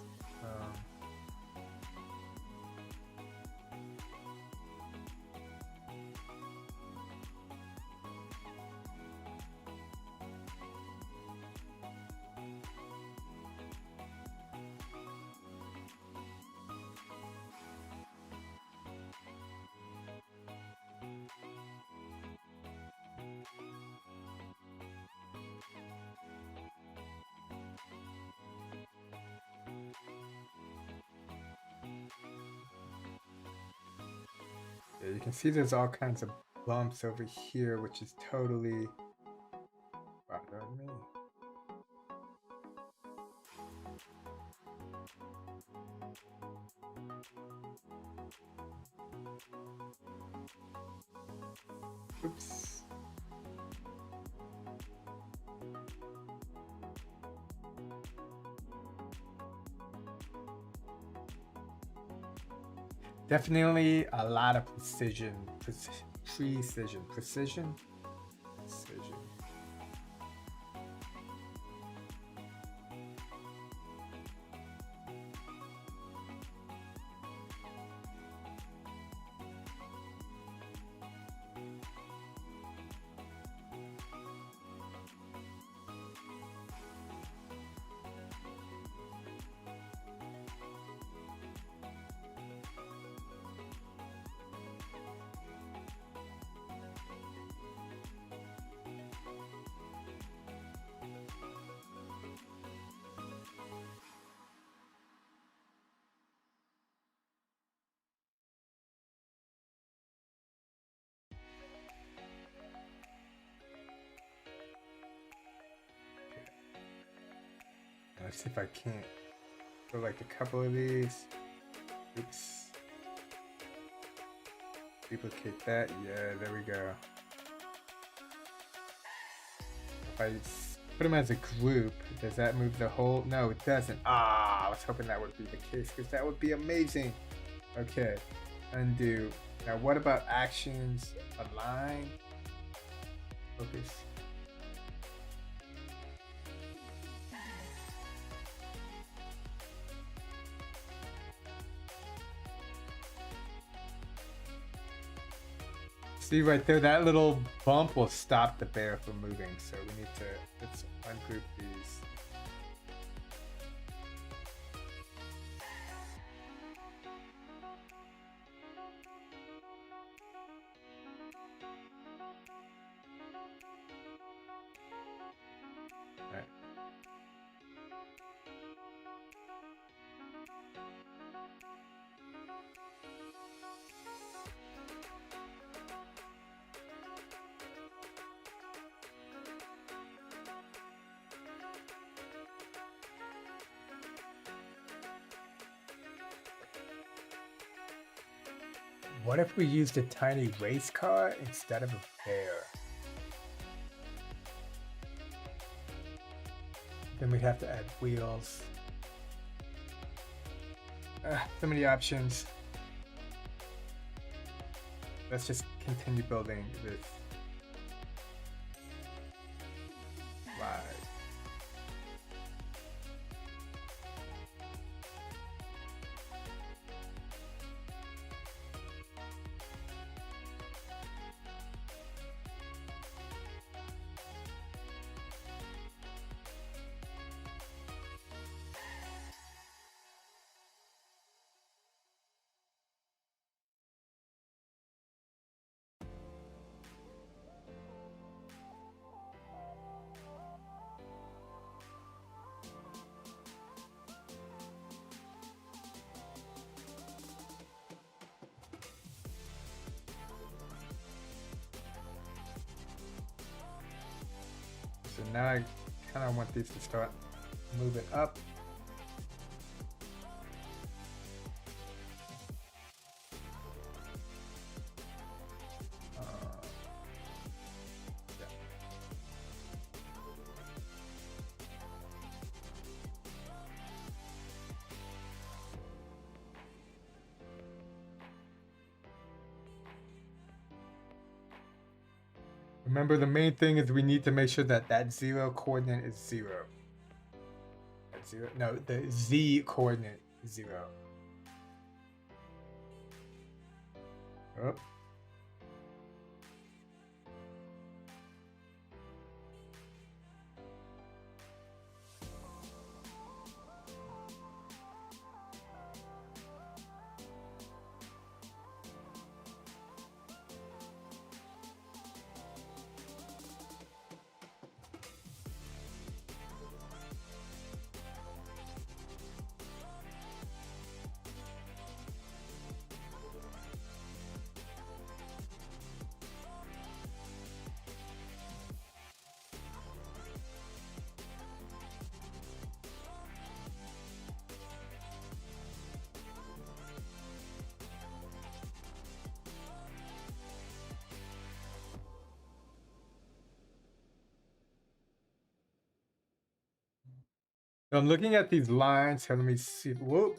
you can see there's all kinds of bumps over here, which is totally bothering me. Oops. Definitely a lot of precision. Let's see if I can't go like a couple of these. Oops. Duplicate that. Yeah, there we go. If I put them as a group, does that move the whole? No, it doesn't. Ah, I was hoping that would be the case because that would be amazing. Okay, undo. Now what about actions? Align. Focus. See right there, that little bump will stop the bear from moving. So we need to, let's ungroup these. All right. What if we used a tiny race car instead of a bear? Then we'd have to add wheels. So many options. Let's just continue building this slide. So now I kind of want these to start moving up. Yeah. Remember, the main thing is we need to make sure that that 0 coordinate is 0. That 0, no, the Z coordinate is 0. Oh. So I'm looking at these lines. So let me see. Whoop.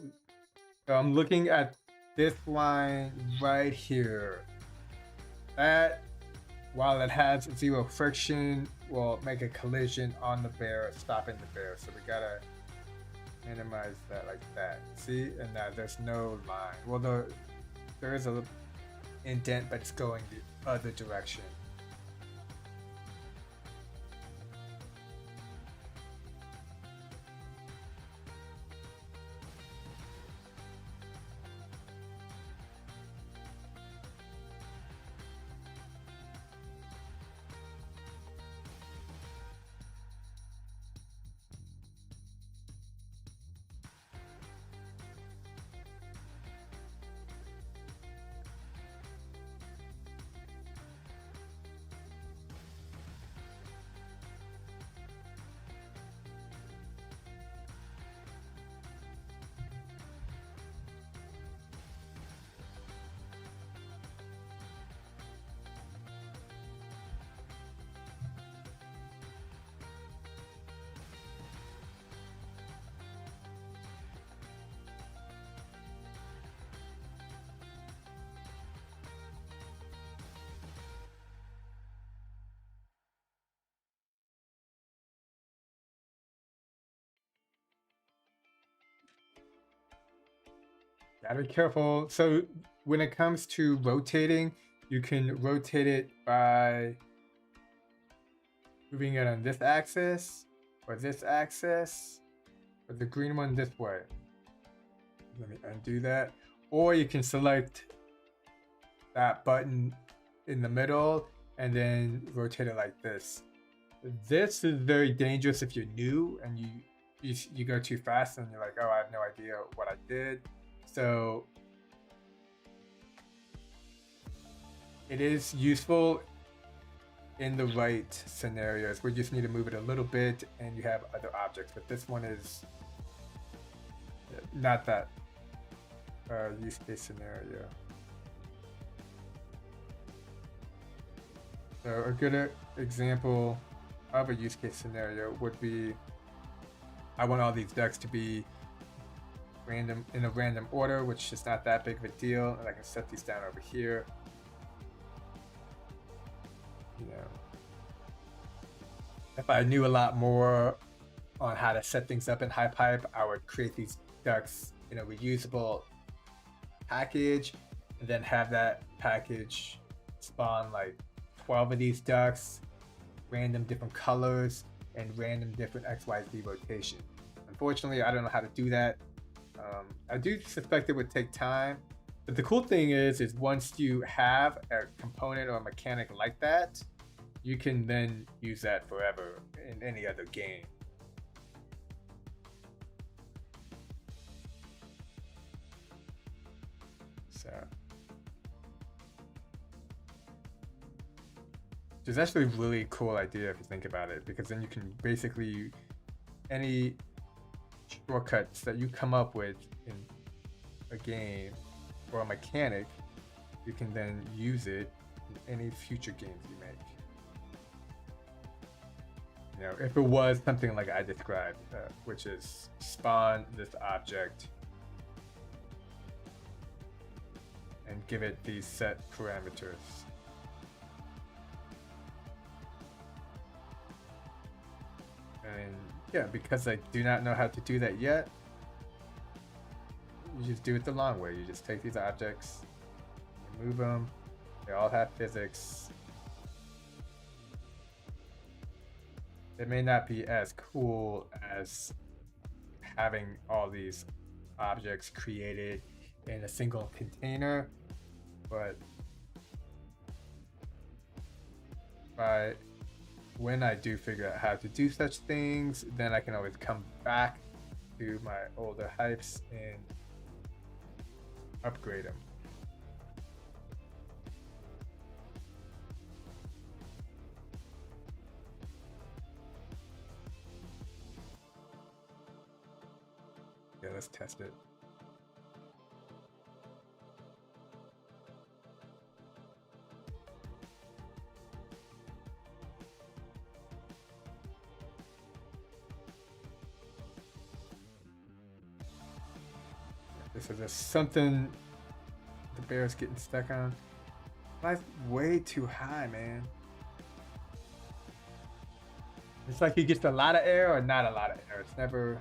So I'm looking at this line right here. That, while it has 0 friction, will make a collision on the bear, stopping the bear. So we gotta minimize that like that. See? And now there's no line. Well, there is a little indent, but it's going the other direction. Gotta be careful. So when it comes to rotating, you can rotate it by moving it on this axis, or this axis, or the green one this way. Let me undo that. Or you can select that button in the middle and then rotate it like this. This is very dangerous if you're new and you go too fast and you're like, oh, I have no idea what I did. So it is useful in the right scenarios where you just need to move it a little bit and you have other objects, but this one is not that use case scenario. So a good example of a use case scenario would be, I want all these ducks to be random in a random order, which is not that big of a deal, and I can set these down over here. You know, if I knew a lot more on how to set things up in HypeHype, I would create these ducks in a reusable package and then have that package spawn like 12 of these ducks, random different colors, and random different XYZ rotation. Unfortunately, I don't know how to do that. I do suspect it would take time, but the cool thing is once you have a component or a mechanic like that, you can then use that forever in any other game. So it's actually a really cool idea if you think about it, because then you can basically, any shortcuts that you come up with in a game or a mechanic, you can then use it in any future games you make. You know, if it was something like I described, which is spawn this object and give it these set parameters. And yeah, because I do not know how to do that yet, you just do it the long way. You just take these objects, you move them, they all have physics. It may not be as cool as having all these objects created in a single container, but when I do figure out how to do such things, then I can always come back to my older hypes and upgrade them. Yeah, let's test it. So there's something the bear's getting stuck on. That's way too high, man. It's like he gets a lot of air or not a lot of air. It's never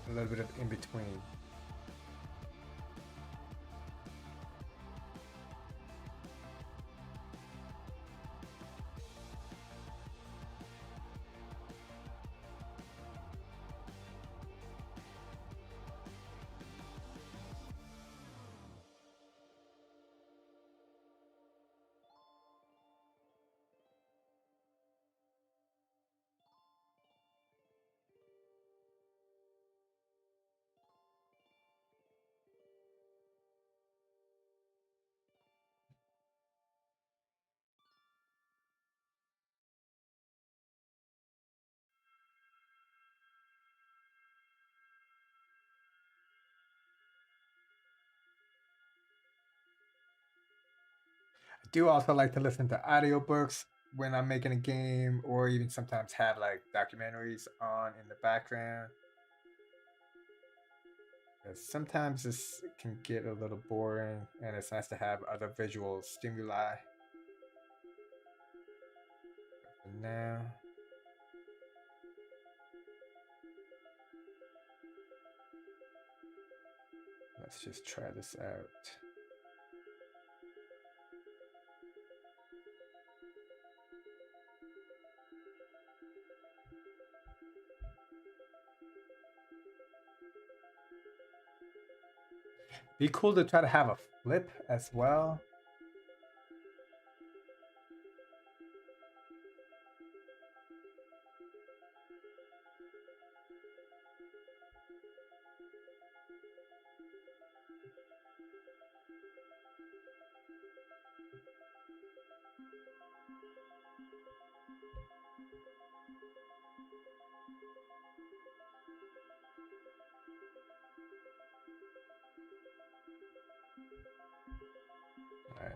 a little bit of in between. I do also like to listen to audiobooks when I'm making a game, or even sometimes have like documentaries on in the background. Because sometimes this can get a little boring, and it's nice to have other visual stimuli. But for now, let's just try this out. Be cool to try to have a flip as well. Alright.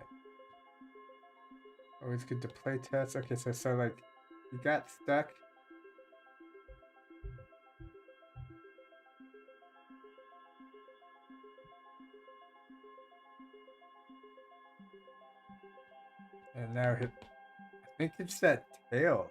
Always good to play test. Okay, so like you got stuck. And now hit, I think it's that tail.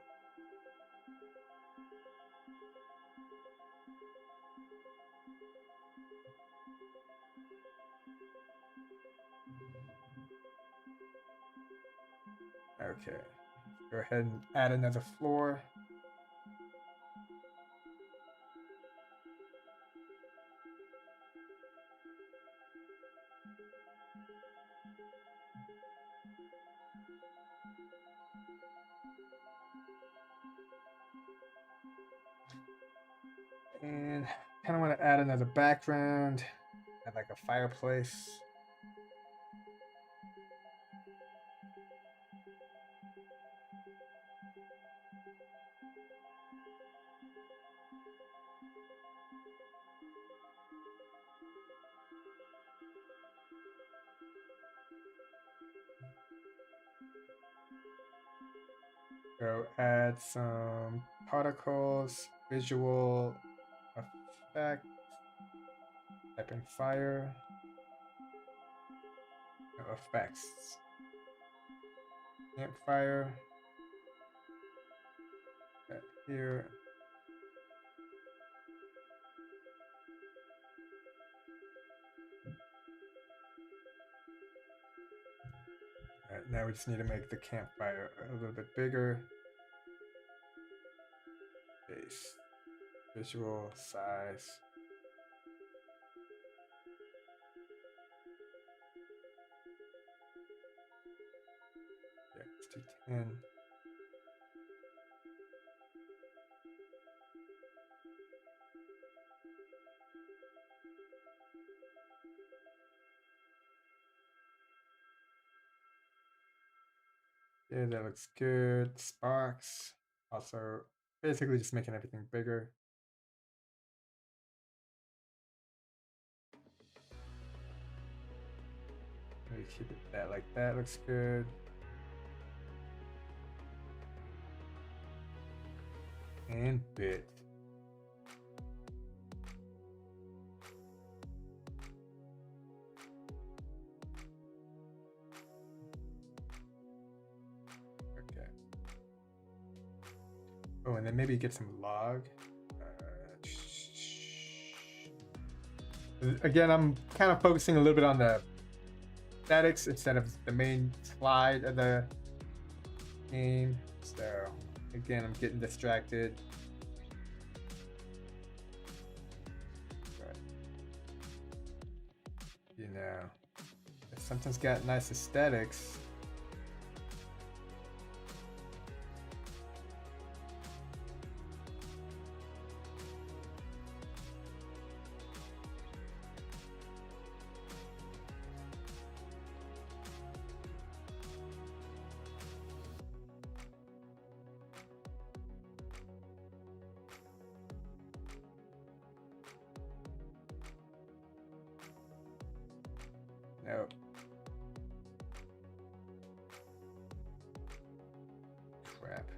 Okay, go ahead and add another floor. And kind of want to add another background, add like a fireplace. Go add some particles, visual effect, type in fire, no effects, campfire, that here. All right, now we just need to make the campfire a little bit bigger. Base, visual, size. Yeah, let's do 10. Yeah, that looks good. Sparks. Also, basically just making everything bigger. Maybe keep it that like that looks good. And bit. Oh, and then maybe get some log. Again, I'm kind of focusing a little bit on the statics instead of the main slide of the game. So again, I'm getting distracted. But, you know, if something's got nice aesthetics, no. Crap.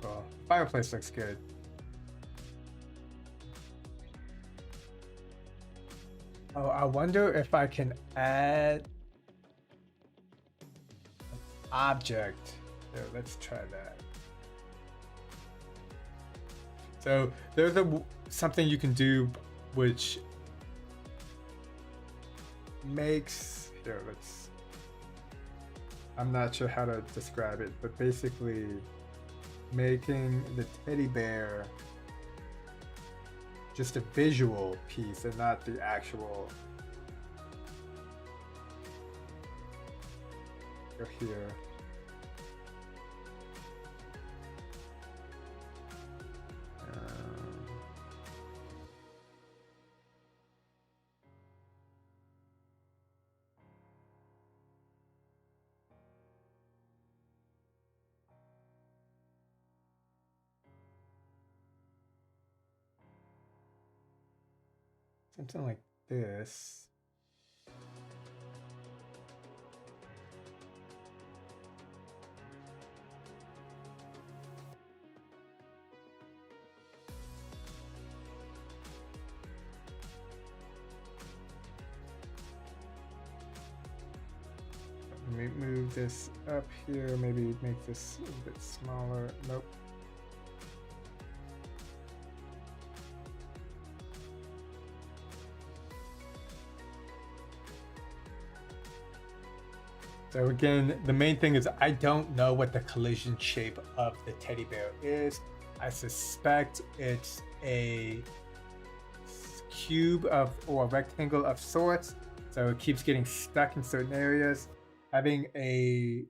Well, fireplace looks good. Oh, I wonder if I can add an object. So let's try that. So there's something you can do which makes, here, I'm not sure how to describe it, but basically making the teddy bear just a visual piece and not the actual. Go here. Something like this. Let me move this up here, maybe make this a bit smaller. Nope. So again, the main thing is I don't know what the collision shape of the teddy bear is. I suspect it's a cube of or a rectangle of sorts. So it keeps getting stuck in certain areas. Having a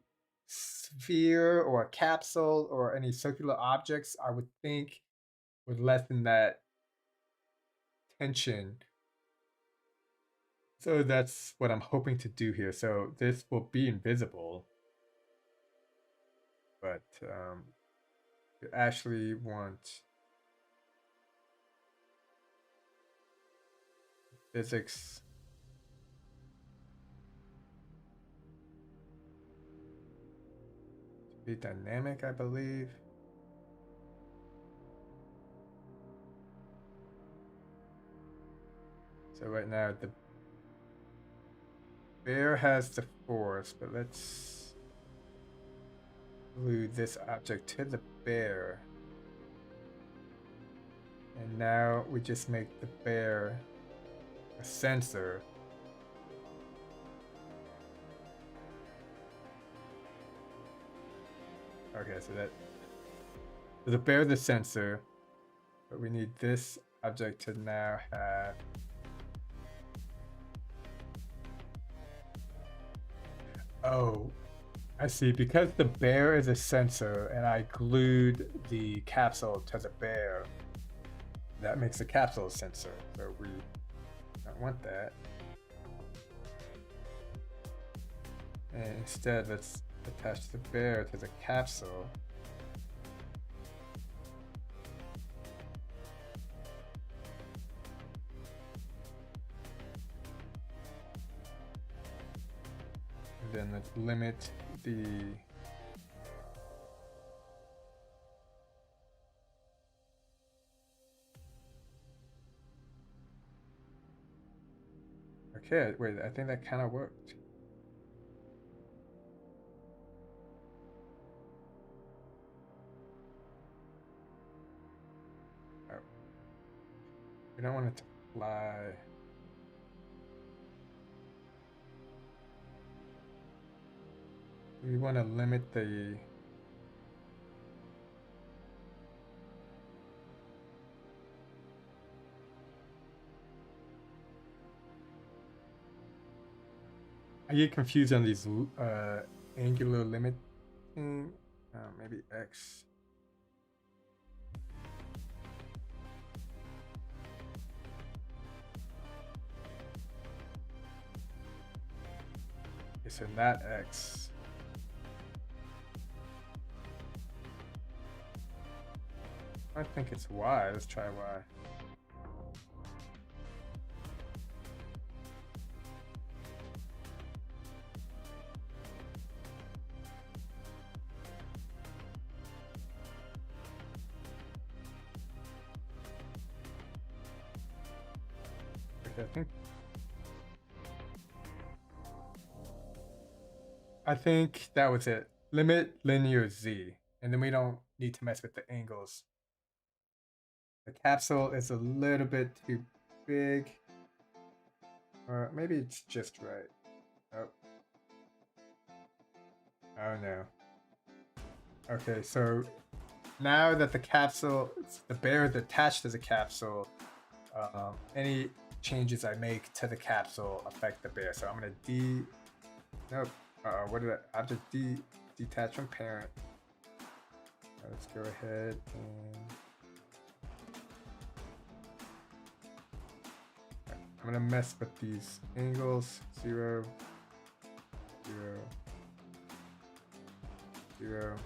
sphere or a capsule or any circular objects, I would think would lessen that tension. So that's what I'm hoping to do here. So this will be invisible, but you actually want physics. To be dynamic, I believe. So right now the bear has the force, but let's glue this object to the bear. And now we just make the bear a sensor. Okay, so the bear the sensor, but we need this object to now have oh, I see. Because the bear is a sensor and I glued the capsule to the bear, that makes the capsule a sensor. So we don't want that. And instead, let's attach the bear to the capsule. And then let's limit the Okay, wait, I think that kind of worked. Oh. We don't want it to fly. We want to limit the... I get confused on these angular limit thing. Maybe X. Okay, so not X. I think it's Y. Let's try Y. Okay, I think that was it. Limit linear Z, and then we don't need to mess with the angles. The capsule is a little bit too big. Or maybe it's just right. Oh. Oh no. Okay, so now that the capsule, the bear is attached to the capsule, any changes I make to the capsule affect the bear. So I'm gonna nope. What did I have to detach from parent? Let's go ahead and I'm gonna mess with these angles. 0, 0, 0.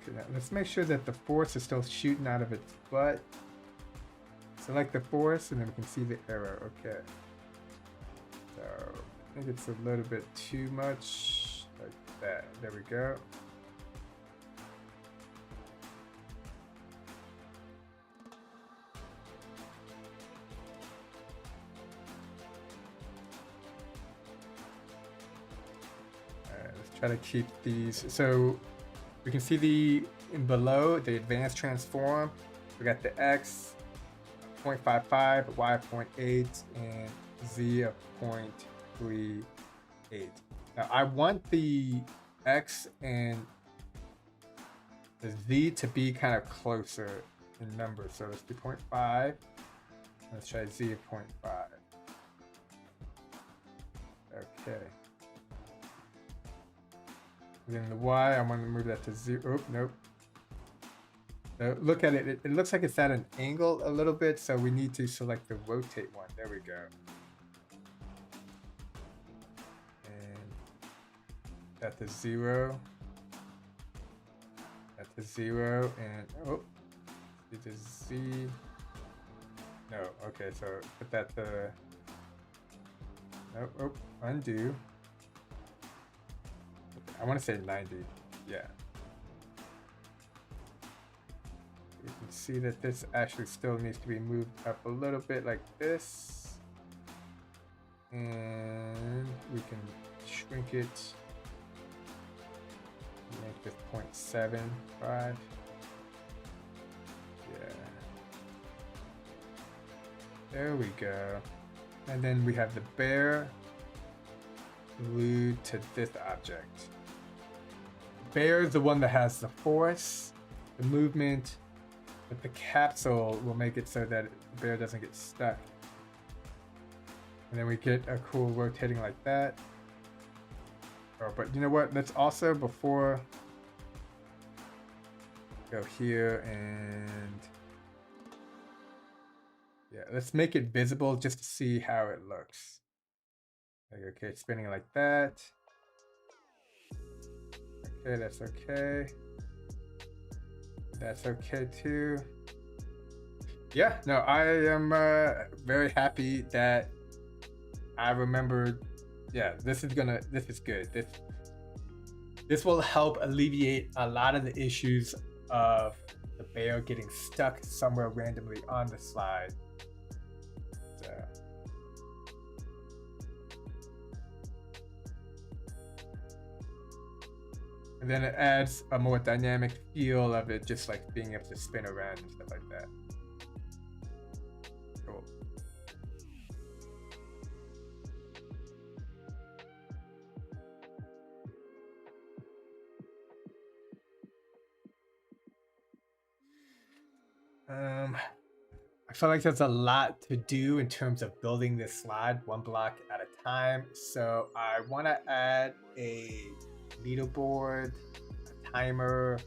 Okay, now let's make sure that the force is still shooting out of its butt. Select the force and then we can see the arrow. Okay. So I think it's a little bit too much. Like that. There we go. Alright, let's try to keep these. So we can see below the advanced transform. We got the X 0.55, Y 0.8, and Z of 0.38. Now I want the X and the Z to be kind of closer in numbers. So let's do 0.5. Let's try Z of 0.5. Okay. And then the Y, I want to move that to 0. Oh, nope. So look at it. It looks like it's at an angle a little bit, so we need to select the rotate one. There we go. And at the 0. At the 0, and oh, it is Z. No, okay, so put that to. Nope, oh, undo. I want to say 90. Yeah. You can see that this actually still needs to be moved up a little bit like this. And we can shrink it. Make this 0.75. Yeah. There we go. And then we have the bear glued to this object. Bear is the one that has the force, the movement, but the capsule will make it so that the bear doesn't get stuck. And then we get a cool rotating like that. Oh, but you know what? Let's also, before, go here and yeah, let's make it visible just to see how it looks. Like, okay, it's spinning like that. Okay, that's okay. That's okay too. Yeah, no, I am very happy that I remembered. Yeah, this is good. This will help alleviate a lot of the issues of the bear getting stuck somewhere randomly on the slide. So. And then it adds a more dynamic feel of it, just like being able to spin around and stuff like that. Cool. I feel like there's a lot to do in terms of building this slide one block at a time. So I want to add a leaderboard, a timer,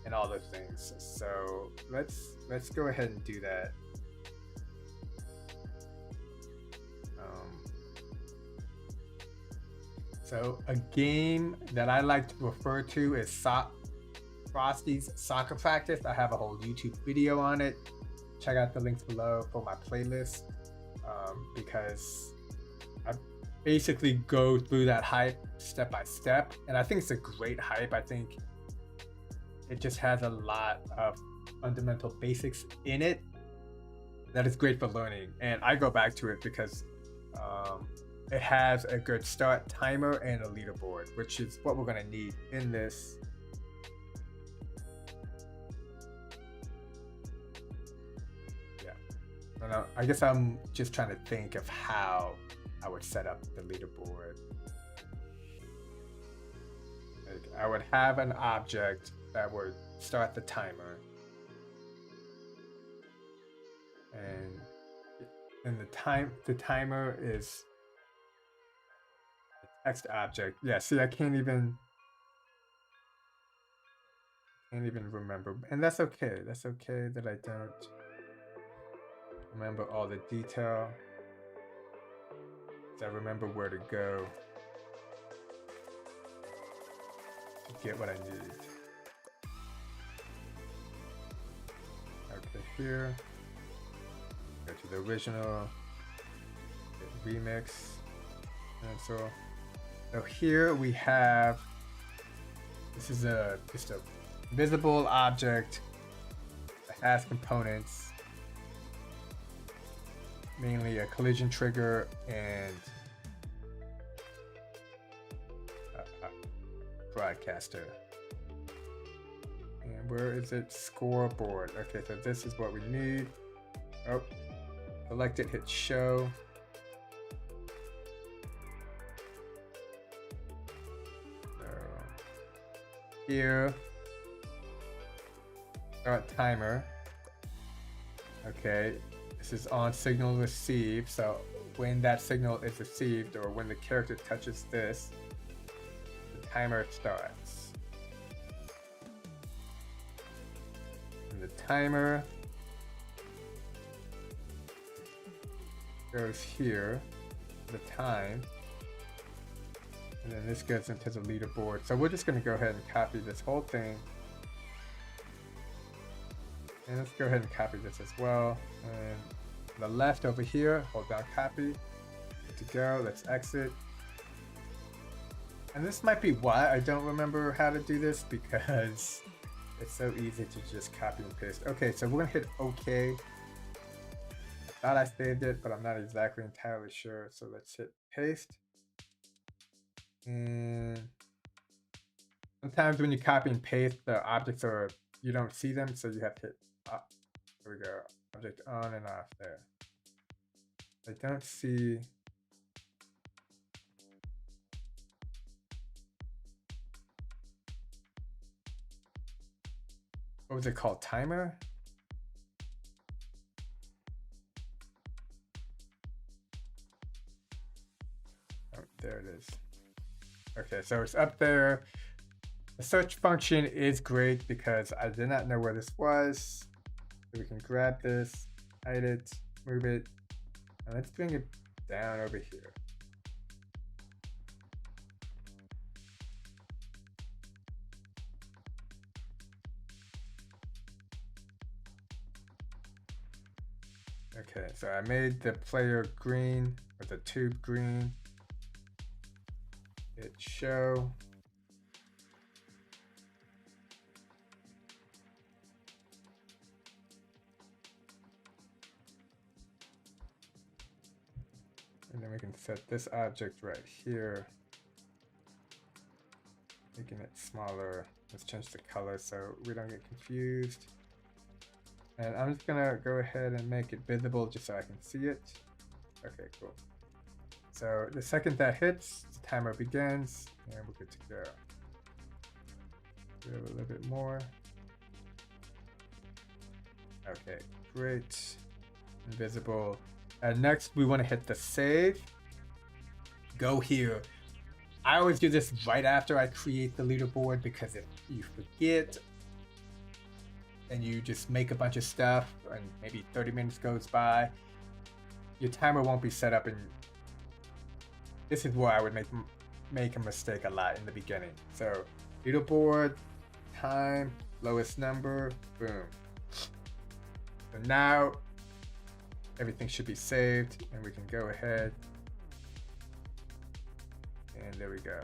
and all those things. So let's go ahead and do that. So a game that I like to refer to is Frosty's Soccer Practice. I have a whole YouTube video on it. Check out the links below for my playlist, because I basically go through that hype step by step, and I think it's a great hype. I think it just has a lot of fundamental basics in it that is great for learning, and I go back to it because it has a good start timer and a leaderboard, which is what we're going to need in this. I guess I'm just trying to think of how I would set up the leaderboard. Like, I would have an object that would start the timer, and the timer is the text object. Yeah, see, I can't even remember, and that's okay. That's okay that I don't remember all the detail. So I remember where to go to get what I need. Okay, here, go to the original, remix, and so here we have, this is just a visible object that has components, mainly a collision trigger and a broadcaster. And where is it? Scoreboard. Okay, so this is what we need. Oh, select it, hit show. So here, start timer. Okay. This is on signal received, so when that signal is received, or when the character touches this, the timer starts. And the timer goes here, the time, and then this goes into the leaderboard. So we're just going to go ahead and copy this whole thing. And let's go ahead and copy this as well. And on the left over here, hold down copy. Good to go. Let's exit. And this might be why I don't remember how to do this, because it's so easy to just copy and paste. Okay, so we're gonna hit OK. I thought I saved it, but I'm not exactly entirely sure. So let's hit paste. And sometimes when you copy and paste, the objects are, you don't see them, so you have to hit up. There we go. Object on and off there. I don't see. What was it called? Timer? Oh, there it is. Okay, so it's up there. The search function is great because I did not know where this was. So we can grab this, hide it, move it, and let's bring it down over here. Okay, so I made the player green, or the tube green. Hit show. And then we can set this object right here, making it smaller. Let's change the color so we don't get confused. And I'm just gonna go ahead and make it visible just so I can see it. Okay, cool. So the second that hits, the timer begins, and we're good to go. Do a little bit more. Okay, great. Invisible. And next, we want to hit the save. Go here. I always do this right after I create the leaderboard because if you forget and you just make a bunch of stuff and maybe 30 minutes goes by, your timer won't be set up. And this is where I would make a mistake a lot in the beginning. So leaderboard, time, lowest number, boom. So now everything should be saved and we can go ahead. And there we go.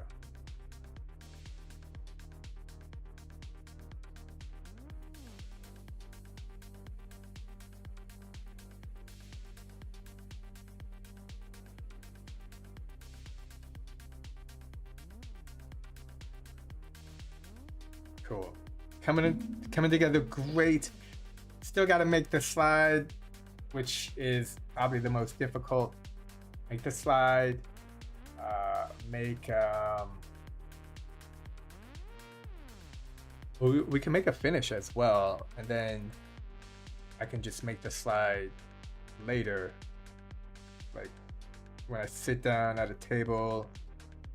Cool. Coming together great. Still got to make the slide, which is probably the most difficult. Make the slide. We can make a finish as well, and then I can just make the slide later, like when I sit down at a table,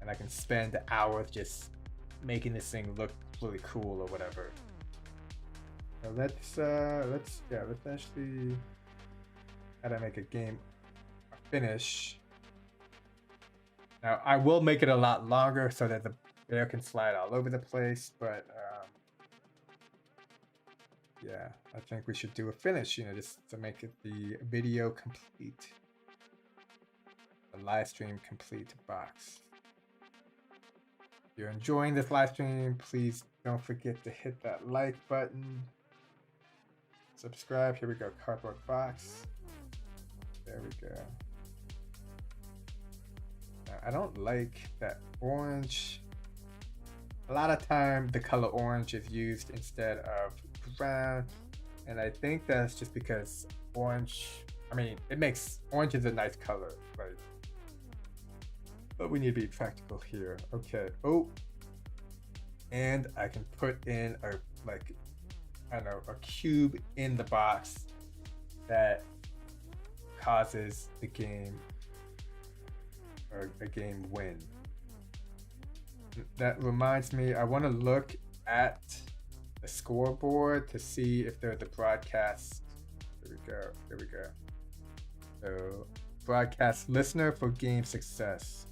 and I can spend hours just making this thing look really cool or whatever. So let's actually try to make a finish. Now I will make it a lot longer so that the bear can slide all over the place, but yeah, I think we should do a finish, just to make it the video complete, the live stream complete box. If you're enjoying this live stream, please don't forget to hit that like button, subscribe. Here we go, cardboard box. There we go. Now, I don't like that orange. A lot of time the color orange is used instead of brown, and I think that's just because orange, orange is a nice color, right? But we need to be practical here. Okay. Oh, and I can put in a cube in the box that causes the game or a game win. That reminds me, I want to look at the scoreboard to see if there's a broadcast. There we go. So, broadcast listener for game success.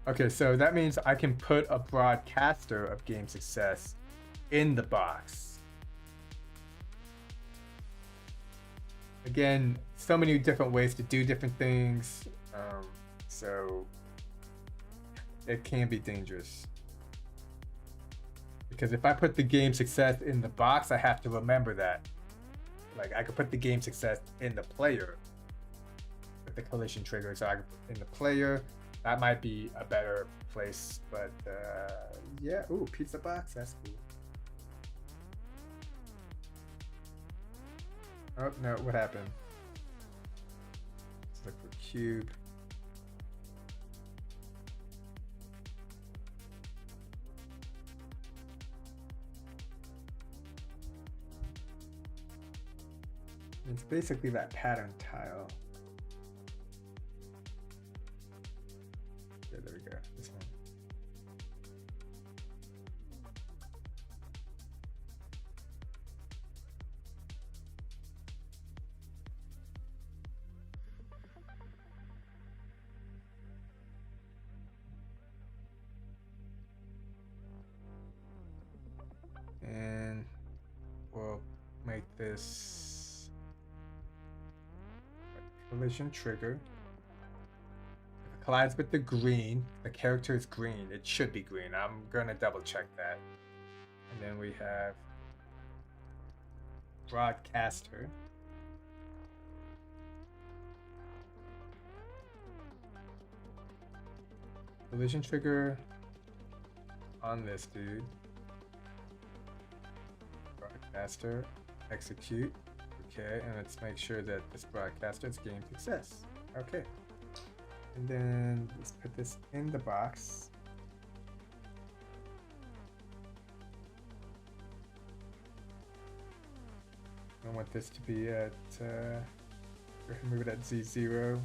Okay, so that means I can put a broadcaster of game success in the box. Again, so many different ways to do different things, so it can be dangerous. Because if I put the game success in the box, I have to remember that. Like, I could put the game success in the player with the collision trigger, so I could put in the player. That might be a better place, but yeah. Ooh, pizza box, that's cool. Oh no, what happened? Let's look for cube. It's basically that pattern tile. Yeah, there we go. This one. And we'll make this a collision trigger. If it collides with the green, the character is green. It should be green. I'm gonna double check that. And then we have broadcaster. Collision trigger on this dude. Broadcaster, execute. Okay, and let's make sure that this broadcaster is game success. Okay. And then let's put this in the box. I want this to be at, move it at Z0.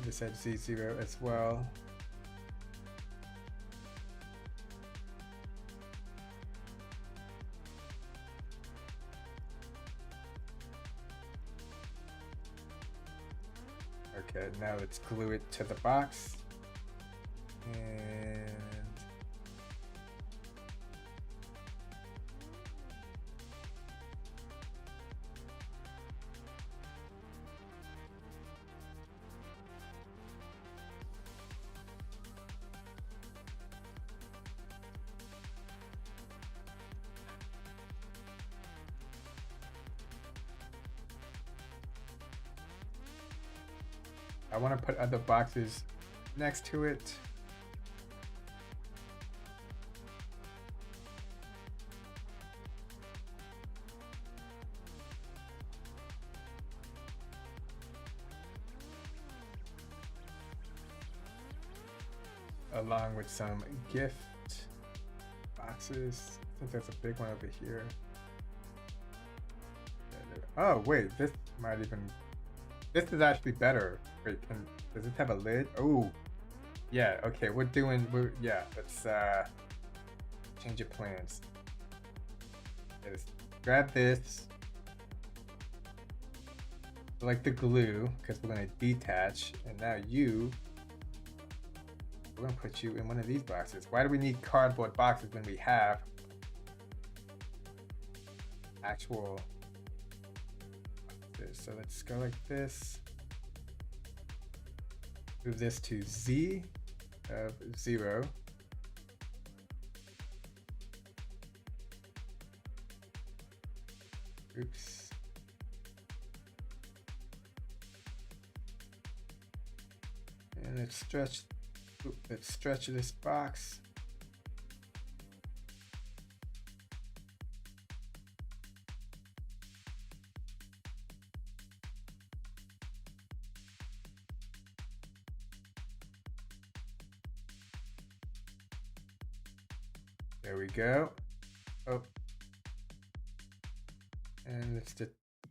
This at Z0 as well. Okay, now let's glue it to the box. And I want to put other boxes next to it. Along with some gift boxes. I think there's a big one over here. Oh wait, this might even, this is actually better. Wait, does it have a lid? Oh, yeah, okay, yeah, let's change your plans. Yeah, let's grab this, select the glue, because we're gonna detach, and now we're gonna put you in one of these boxes. Why do we need cardboard boxes when we have actual boxes? So let's go like this. Move this to Z of 0. Oops. And let's stretch this box. There we go. Oh. And let's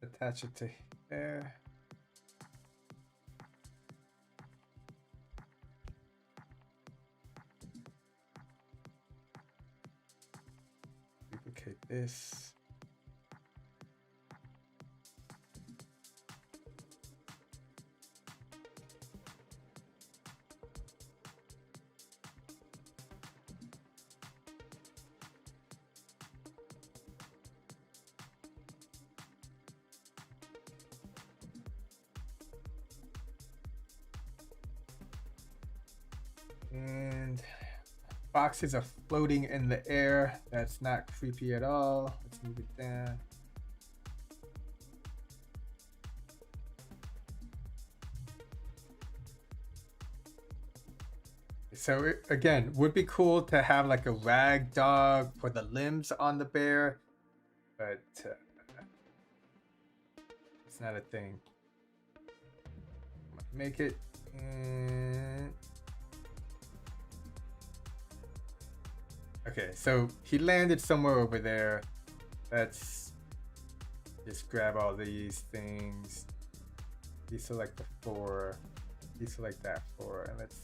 attach it to there. Duplicate this. And boxes are floating in the air. That's not creepy at all. Let's move it down. So it, again, would be cool to have like a rag dog for the limbs on the bear, but it's not a thing. Make it. Okay, so he landed somewhere over there. Let's just grab all these things. Deselect the 4. Deselect that 4. And let's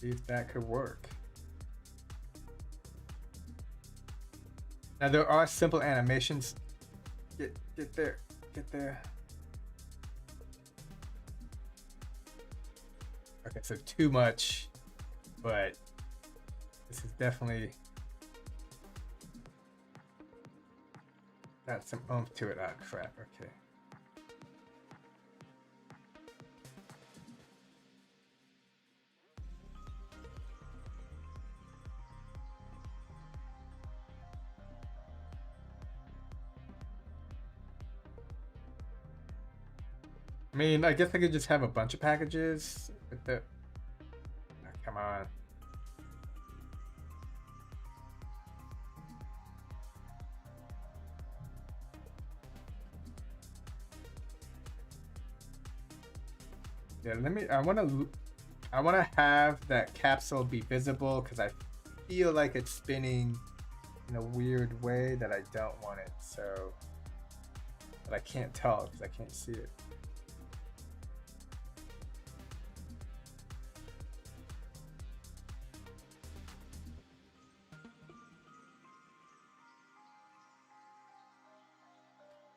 see if that could work. Now there are simple animations. Get there. Get there. Okay, so too much. But this is definitely got some oomph to it. Ah, crap. Okay. I mean, I guess I could just have a bunch of packages with the... Oh, come on. Yeah, I wanna have that capsule be visible because I feel like it's spinning in a weird way that I don't want it. So, but I can't tell because I can't see it.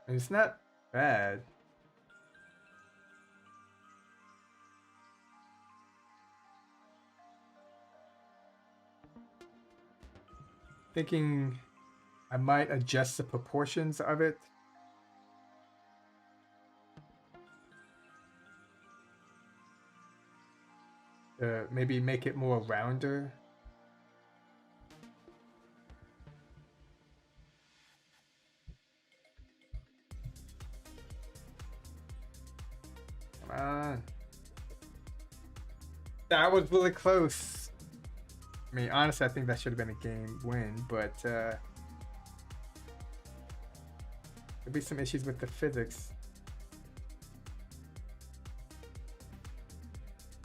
And it's not bad. Thinking I might adjust the proportions of it. Maybe make it more rounder. Come on. That was really close. I mean, honestly, I think that should have been a game win, but there'll be some issues with the physics.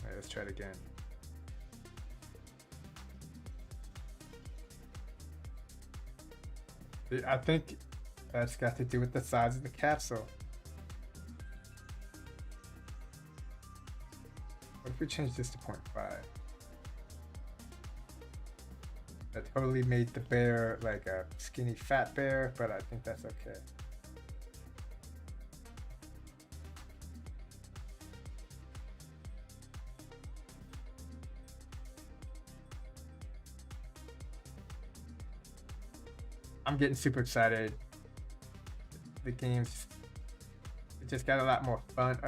All right, let's try it again. I think that's got to do with the size of the capsule. What if we change this to 0.5? That totally made the bear like a skinny fat bear, but I think that's okay. I'm getting super excited. The game's it just got a lot more fun.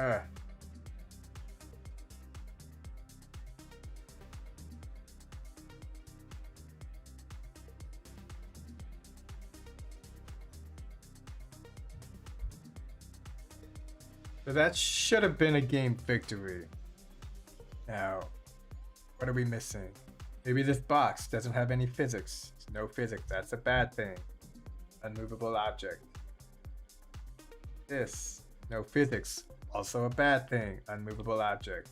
So that should have been a game victory. Now, what are we missing? Maybe this box doesn't have any physics. No physics, that's a bad thing. Unmovable object. This, no physics, also a bad thing. Unmovable object.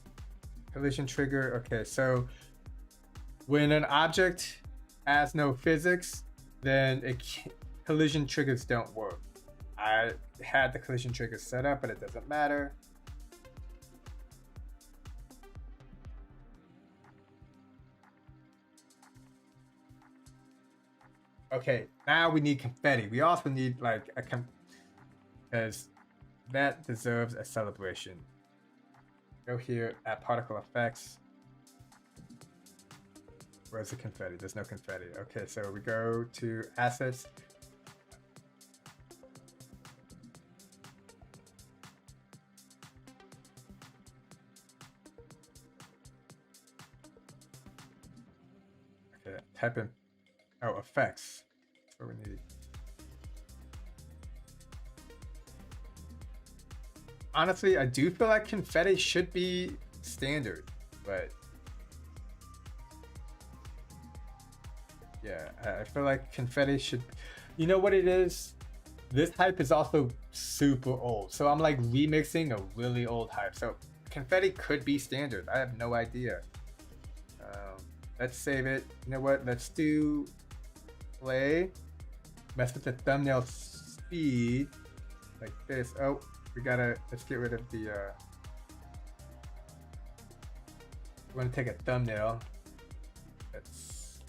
Collision trigger, okay, so when an object has no physics, then collision triggers don't work. I had the collision trigger set up, but it doesn't matter. Okay, now we need confetti. We also need like a because that deserves a celebration. Go here at particle effects. Where's the confetti? There's no confetti. Okay, so we go to assets. Okay, type in effects. That's what we need. Honestly, I do feel like confetti should be standard, but yeah, I feel like confetti should. You know what it is? This hype is also super old, so I'm like remixing a really old hype. So confetti could be standard. I have no idea. Let's save it. You know what? Let's do play. Mess with the thumbnail speed like this. Oh, let's get rid of the. We want to take a thumbnail. Let's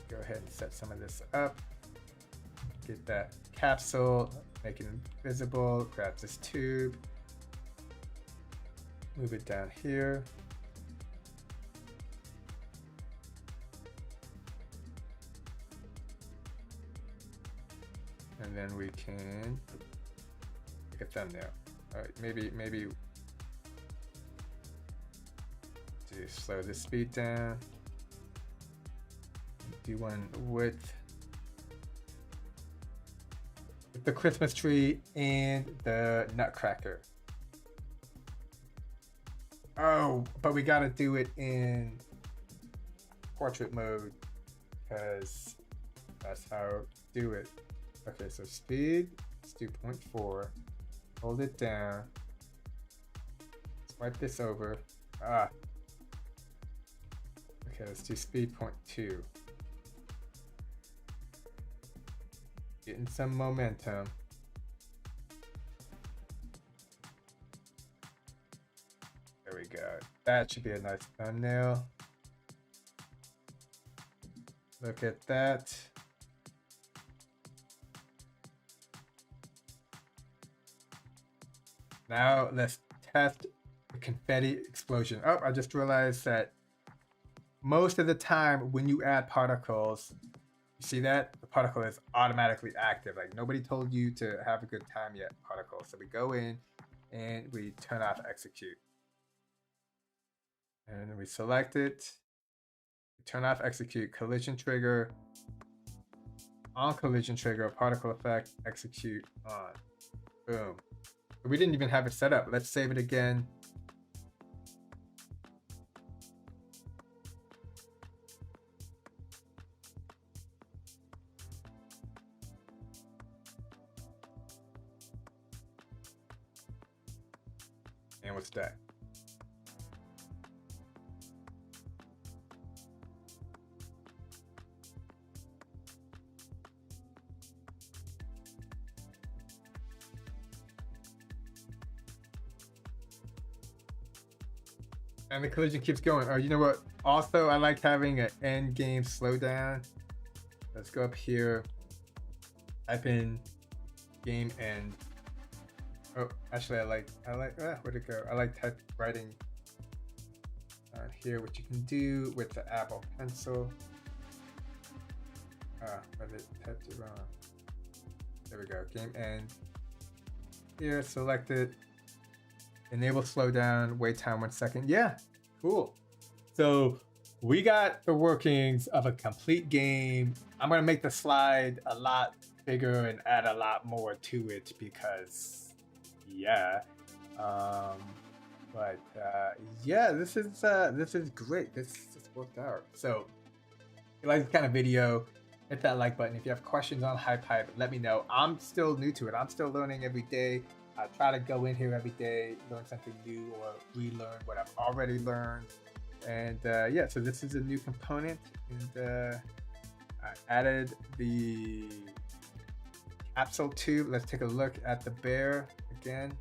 go ahead and set some of this up. Get that capsule, make it invisible. Grab this tube. Move it down here. And then we can make a thumbnail. All right, maybe to slow the speed down. Do one width the Christmas tree and the Nutcracker. Oh, but we gotta do it in portrait mode because that's how to do it. Okay, so speed, let's do 0.4. Hold it down. Swipe this over. Ah. Okay, let's do speed 0.2. Getting some momentum. There we go. That should be a nice thumbnail. Look at that. Now let's test the confetti explosion. Oh, I just realized that most of the time when you add particles, you see that? The particle is automatically active. Like nobody told you to have a good time yet, particle. So we go in and we turn off execute. And then we select it. Turn off execute, collision trigger, on collision trigger, particle effect, execute on. Boom. We didn't even have it set up. Let's save it again. And what's that? And the collision keeps going. Oh, you know what? Also, I like having an end game slowdown. Let's go up here. Type in game end. Oh, actually, where'd it go? I like writing on here what you can do with the Apple Pencil. But it typed it wrong. There we go. Game end. Here, select it. Enable slowdown, wait time 1 second. Yeah, cool. So we got the workings of a complete game. I'm gonna make the slide a lot bigger and add a lot more to it because, yeah. Yeah, this is great. This worked out. So if you like this kind of video, hit that like button. If you have questions on HypeHype, let me know. I'm still new to it. I'm still learning every day. I try to go in here every day, learn something new or relearn what I've already learned. And yeah, so this is a new component. And I added the capsule tube. Let's take a look at the bear again.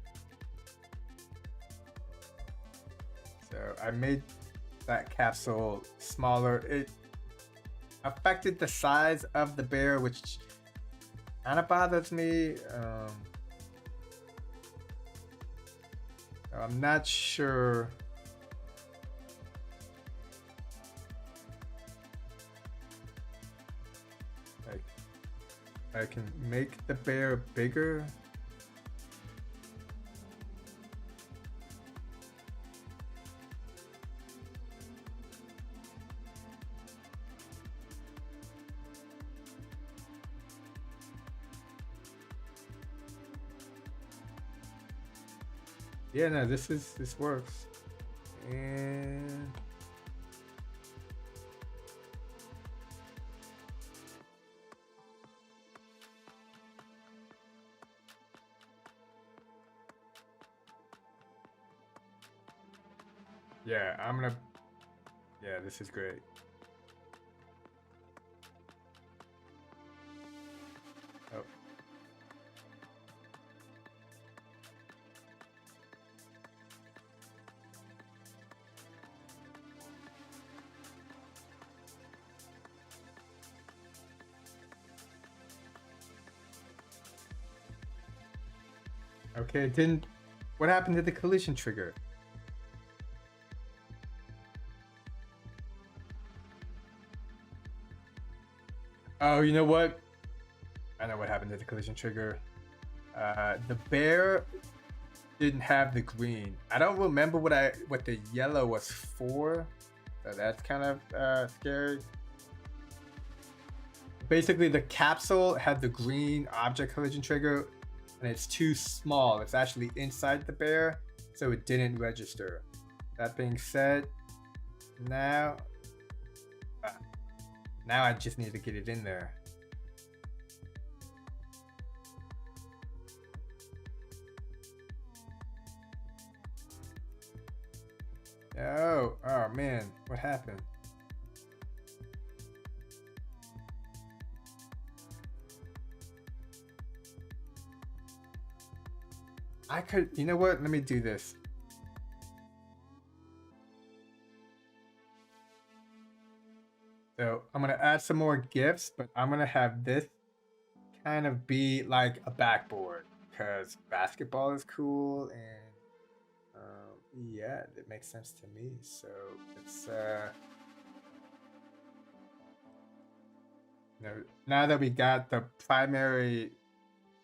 So I made that capsule smaller. It affected the size of the bear, which kind of bothers me. I'm not sure. I can make the bear bigger. Yeah, no, this works. And yeah, yeah, this is great. Oh. Okay, it didn't. What happened to the collision trigger? Oh, you know what? I know what happened to the collision trigger. The bear didn't have the green. I don't remember what the yellow was for. So that's kind of scary. basically the capsule had the green object collision trigger, and it's too small. It's actually inside the bear, so it didn't register. That being said, now I just need to get it in there. Oh man, what happened? I could, you know what? Let me do this. So I'm gonna add some more GIFs, but I'm gonna have this kind of be like a backboard because basketball is cool, and yeah, it makes sense to me. So it's now that we got the primary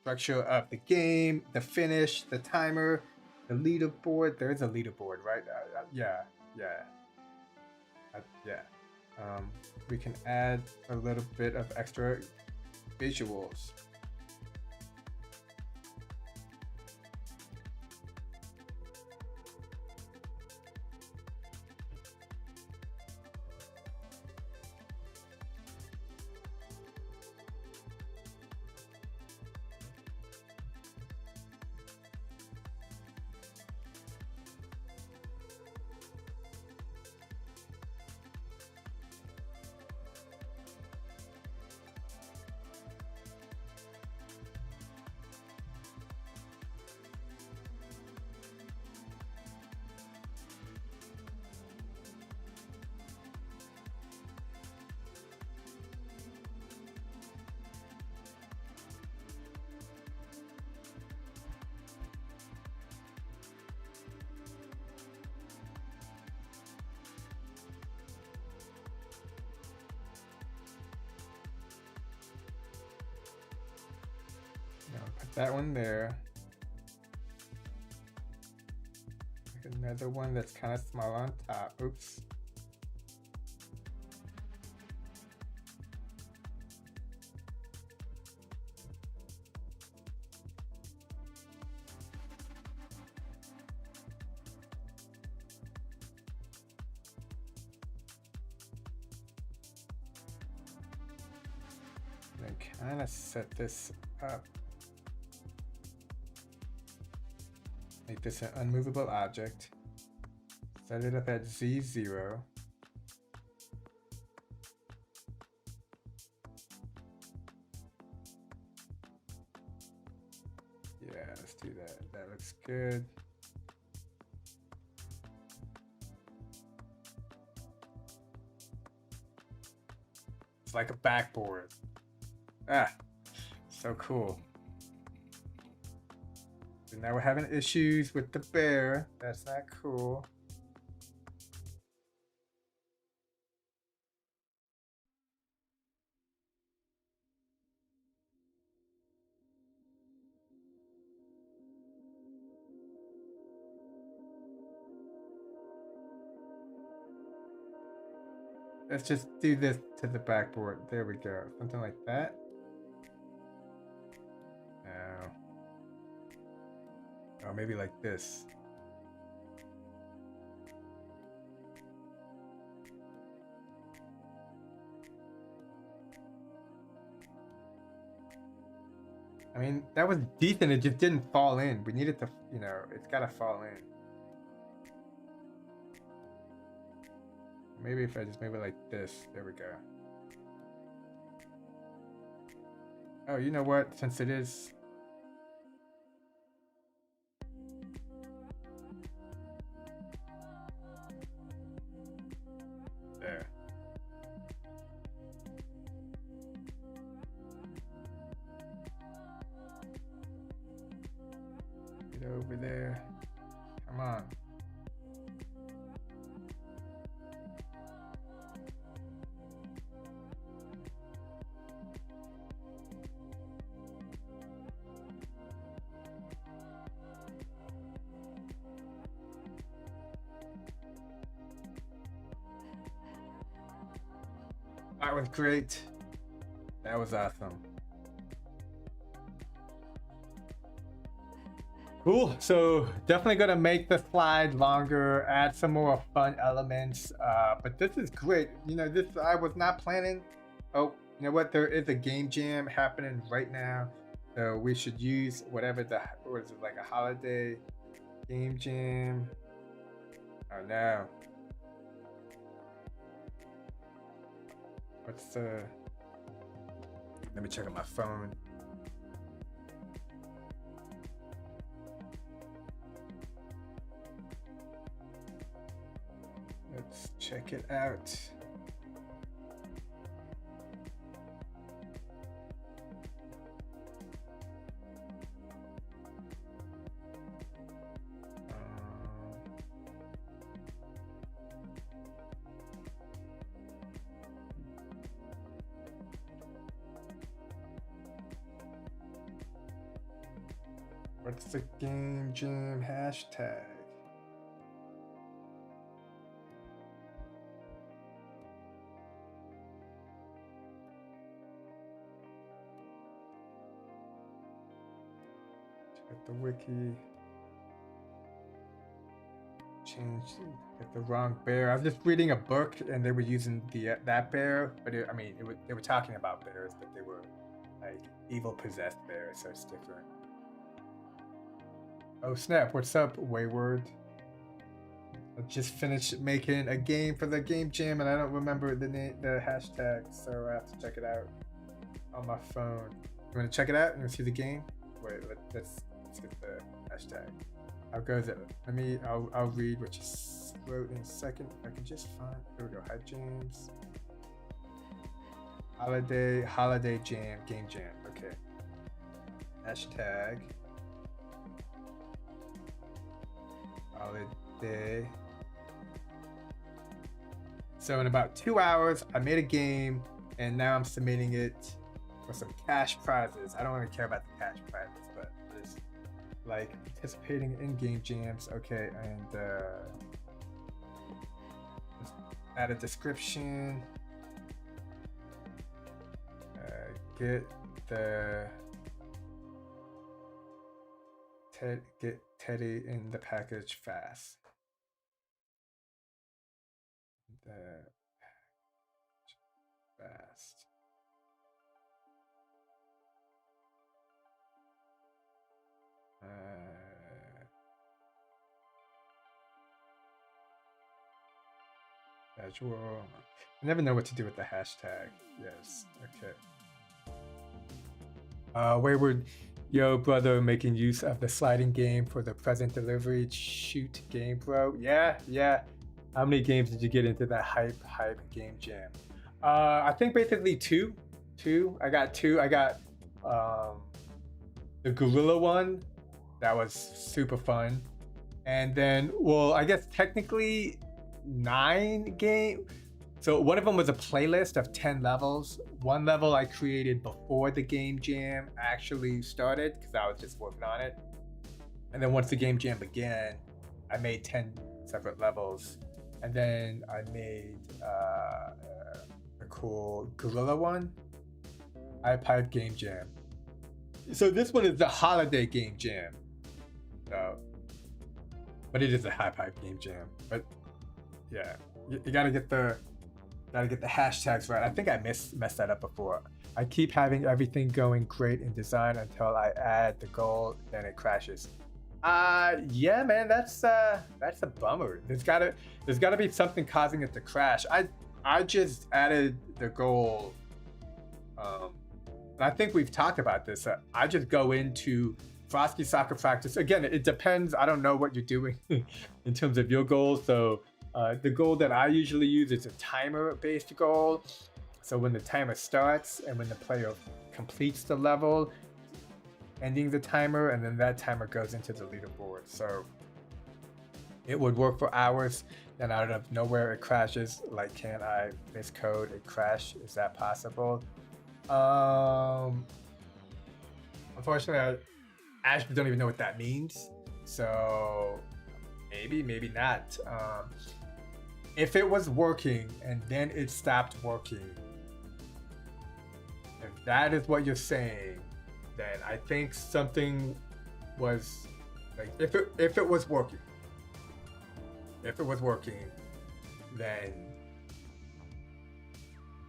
structure of the game, the finish, the timer, the leaderboard. There is a leaderboard, right? Yeah. We can add a little bit of extra visuals. Put that one there. Another one that's kind of small on top. Oops. And kind of set this up. Make this an unmovable object. Set it up at Z0. Yeah, let's do that. That looks good. It's like a backboard. Ah, so cool. So now we're having issues with the bear. That's not cool. Let's just do this to the backboard. There we go. Something like that. Now. Oh, maybe like this. I mean, that was decent. It just didn't fall in. We needed to, it's got to fall in. Maybe if I just move it like this. There we go. Oh, you know what? Since it is... There. Get over there. Come on. That was great. That was awesome. Cool. So definitely gonna make the slide longer, add some more fun elements. But this is great. You know, this I was not planning. Oh, you know what? There is a game jam happening right now, so we should use whatever what is it, like a holiday game jam? Oh no. What's the? Let me check on my phone. Let's check it out. What's the game jam hashtag? Check the wiki. Changed at the wrong bear. I was just reading a book and they were using that bear, but they were talking about bears, but they were like evil possessed bears, so it's different. Oh snap! What's up, Wayward? I just finished making a game for the game jam, and I don't remember the hashtag, so I have to check it out on my phone. You want to check it out and see the game? Wait, let's get the hashtag. How goes it? I'll read what you wrote in a second. I can just find. Here we go. Hype jams. Holiday jam, game jam. Okay. Hashtag. Holiday. So in about 2 hours, I made a game, and now I'm submitting it for some cash prizes. I don't really care about the cash prizes, but just like participating in game jams. Okay, and just add a description. Get Teddy in the package fast. Fast. Casual. I never know what to do with the hashtag. Yes. Okay. Wayward, yo, brother, making use of the sliding game for the present delivery. Shoot game, bro. Yeah. How many games did you get into that HypeHype game jam? I think basically two. I got two. I got the gorilla one. That was super fun. And then, well, I guess technically 9 games. So one of them was a playlist of 10 levels. One level I created before the game jam actually started because I was just working on it. And then once the game jam began, I made 10 separate levels. And then I made a cool gorilla one, HypeHype game jam. So this one is the holiday game jam. But it is a HypeHype game jam. But yeah, you gotta get the hashtags right. I think I messed that up before. I keep having everything going great in design until I add the goal, then it crashes. Yeah, man, that's a bummer. There's gotta be something causing it to crash. I just added the goal. And I think we've talked about this. I just go into Frosty Soccer Practice. Again, it depends. I don't know what you're doing in terms of your goals. So the goal that I usually use is a timer-based goal. So when the timer starts and when the player completes the level, ending the timer, and then that timer goes into the leaderboard. So it would work for hours, then out of nowhere it crashes. Like, can I miscode a crash? Is that possible? Unfortunately, I actually don't even know what that means. So maybe not. If it was working and then it stopped working, If that is what you're saying, then I think something was like if it was working. If it was working, then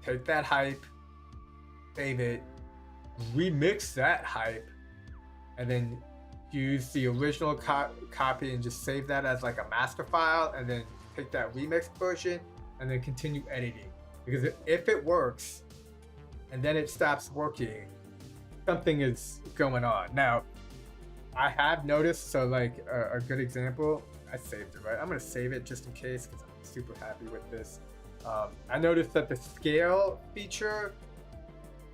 take that hype, save it, remix that hype, and then use the original copy and just save that as like a master file, and then take that remixed version and then continue editing. Because if it works and then it stops working, something is going on. Now, I have noticed, so like a good example, I saved it, right? I'm gonna save it just in case because I'm super happy with this. I noticed that the scale feature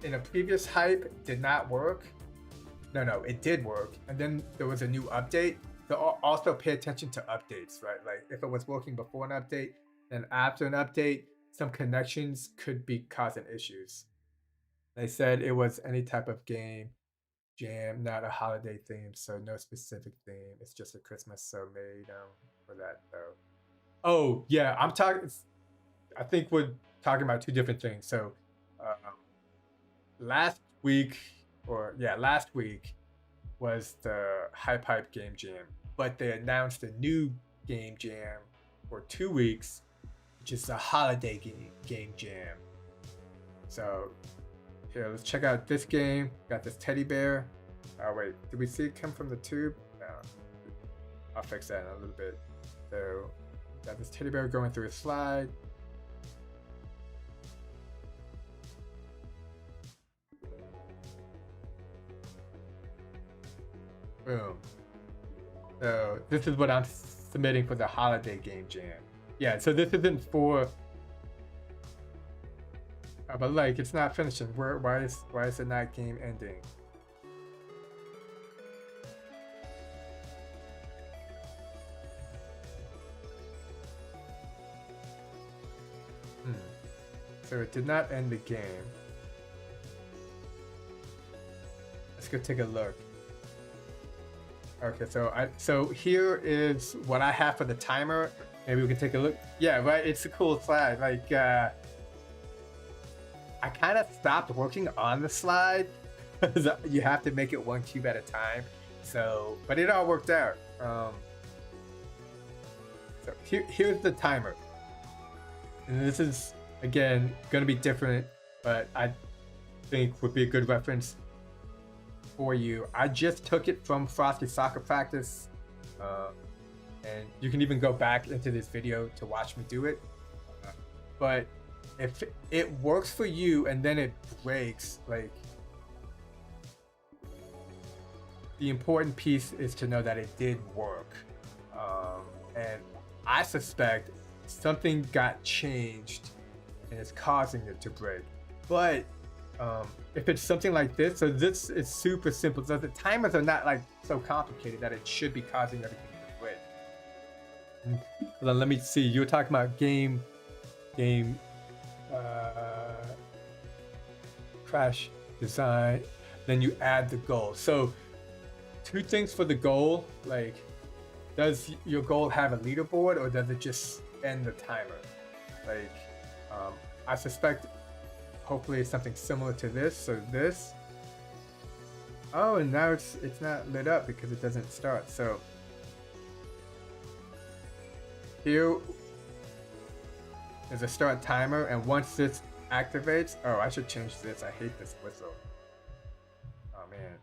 in a previous hype did not work. No, it did work. And then there was a new update. So also pay attention to updates, right? Like if it was working before an update, then after an update, some connections could be causing issues. They said it was any type of game jam, not a holiday theme, so no specific theme. It's just a Christmas, so made for that though. Oh yeah, I'm talking. I think we're talking about two different things. So last week was the HypeHype game jam, but they announced a new game jam for 2 weeks, which is a holiday game jam. So here, let's check out this game. Got this teddy bear. Oh wait, did we see it come from the tube? No. I'll fix that in a little bit. So got this teddy bear going through a slide. Boom. So this is what I'm submitting for the holiday game jam. Yeah, so this isn't for but like it's not finishing. Why is it not game ending? So it did not end the game. Let's go take a look. Okay, so here is what I have for the timer. Maybe we can take a look. Yeah, right. It's a cool slide. Like I kind of stopped working on the slide because you have to make it one cube at a time. So, but it all worked out. So here's the timer, and this is again going to be different, but I think would be a good reference for you. I just took it from Frosty Soccer Practice, and you can even go back into this video to watch me do it. But if it works for you and then it breaks, like the important piece is to know that it did work. And I suspect something got changed and it's causing it to break. But if it's something like this, so this is super simple. So the timers are not like so complicated that it should be causing everything to break. Hold on, let me see. You were talking about game crash design, then you add the goal. So two things for the goal, like does your goal have a leaderboard or does it just end the timer? Like I suspect hopefully it's something similar to this. So this, oh, and now it's not lit up because it doesn't start. So here is a start timer, and once this activates, oh, I should change this. I hate this whistle. Oh man,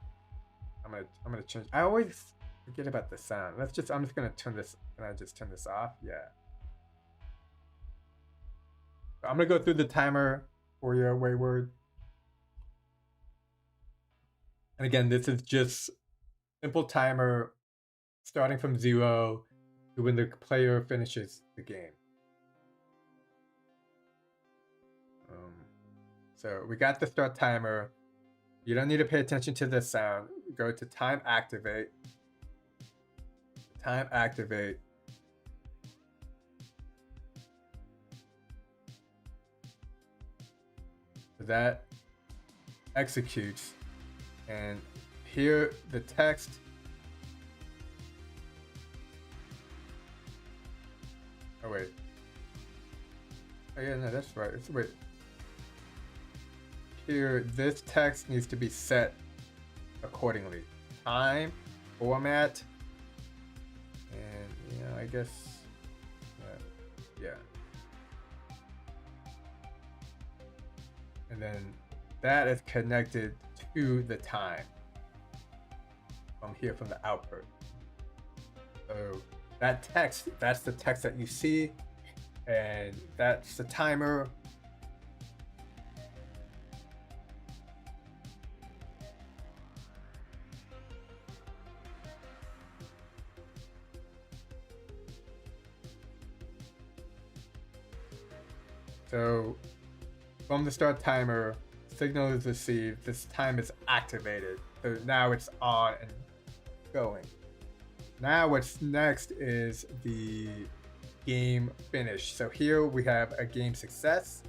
I'm gonna change. I always forget about the sound. I'm just gonna turn this. Can I just turn this off? Yeah. I'm gonna go through the timer for you, Wayward. And again, this is just simple timer starting from 0 to when the player finishes the game. So we got the start timer. You don't need to pay attention to the sound. Go to time activate. Time activate. So that executes. And here the text. Oh wait. Oh yeah, no, that's right. Wait. here, this text needs to be set accordingly. Time, format, and I guess, yeah. And then that is connected to the time from here, from the output. So that text, that's the text that you see, and that's the timer. So from the start timer, signal is received, this time is activated. So now it's on and going. Now what's next is the game finish. So here we have a game success.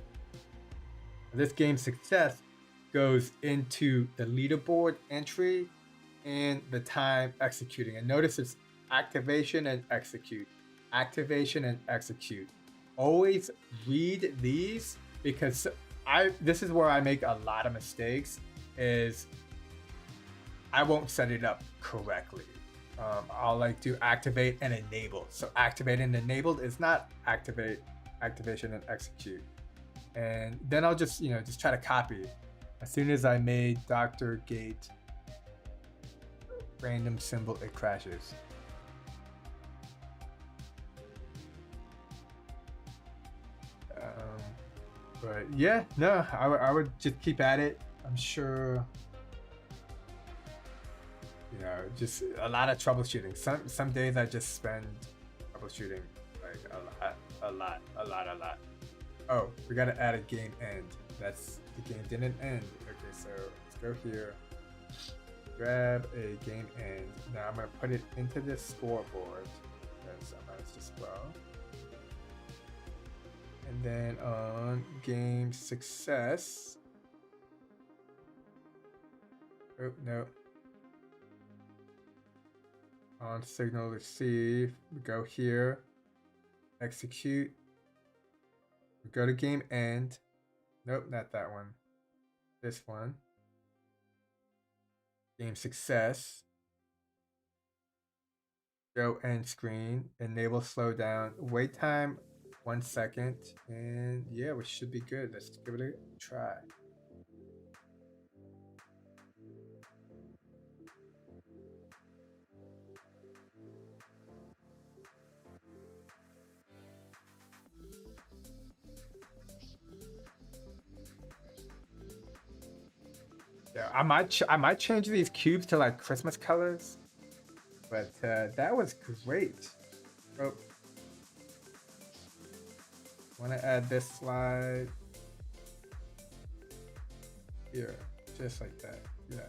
This game success goes into the leaderboard entry and the time executing. And notice it's activation and execute. Activation and execute. Always read these, because this is where I make a lot of mistakes, is I won't set it up correctly. I'll like do activate and enable. So activate and enabled is not activate, activation and execute. And then I'll just just try to copy. As soon as I made Dr. Gate random symbol, it crashes. But yeah, no, I would just keep at it. I'm sure, just a lot of troubleshooting. Some days I just spend troubleshooting like a lot. Oh, we gotta add a game end. That's, the game didn't end. Okay, so let's go here. Grab a game end. Now I'm gonna put it into this scoreboard. That's just well. And then on game success. Oh, no. On signal receive, we go here, execute. We go to game end. Nope, not that one. This one. Game success. Go end screen, enable slowdown, wait time 1 second, and yeah, we should be good. Let's give it a try. Yeah, I might change these cubes to like Christmas colors, but that was great. Oh. Want to add this slide here, just like that. Yeah.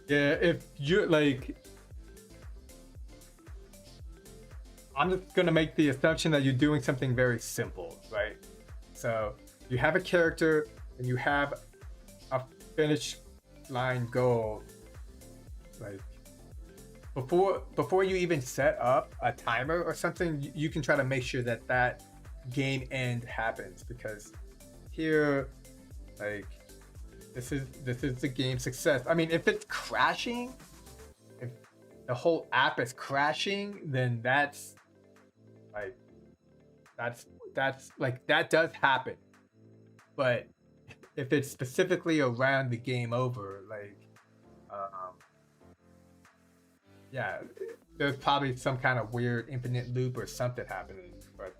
Yeah, if you like, I'm just gonna make the assumption that you're doing something very simple, right? So you have a character and you have a finish line goal. Like before you even set up a timer or something, you can try to make sure that that game end happens, because here, like, this is the game success. I mean, if it's crashing, if the whole app is crashing, then that's like that does happen. But if it's specifically around the game over, like, yeah, there's probably some kind of weird infinite loop or something happening. But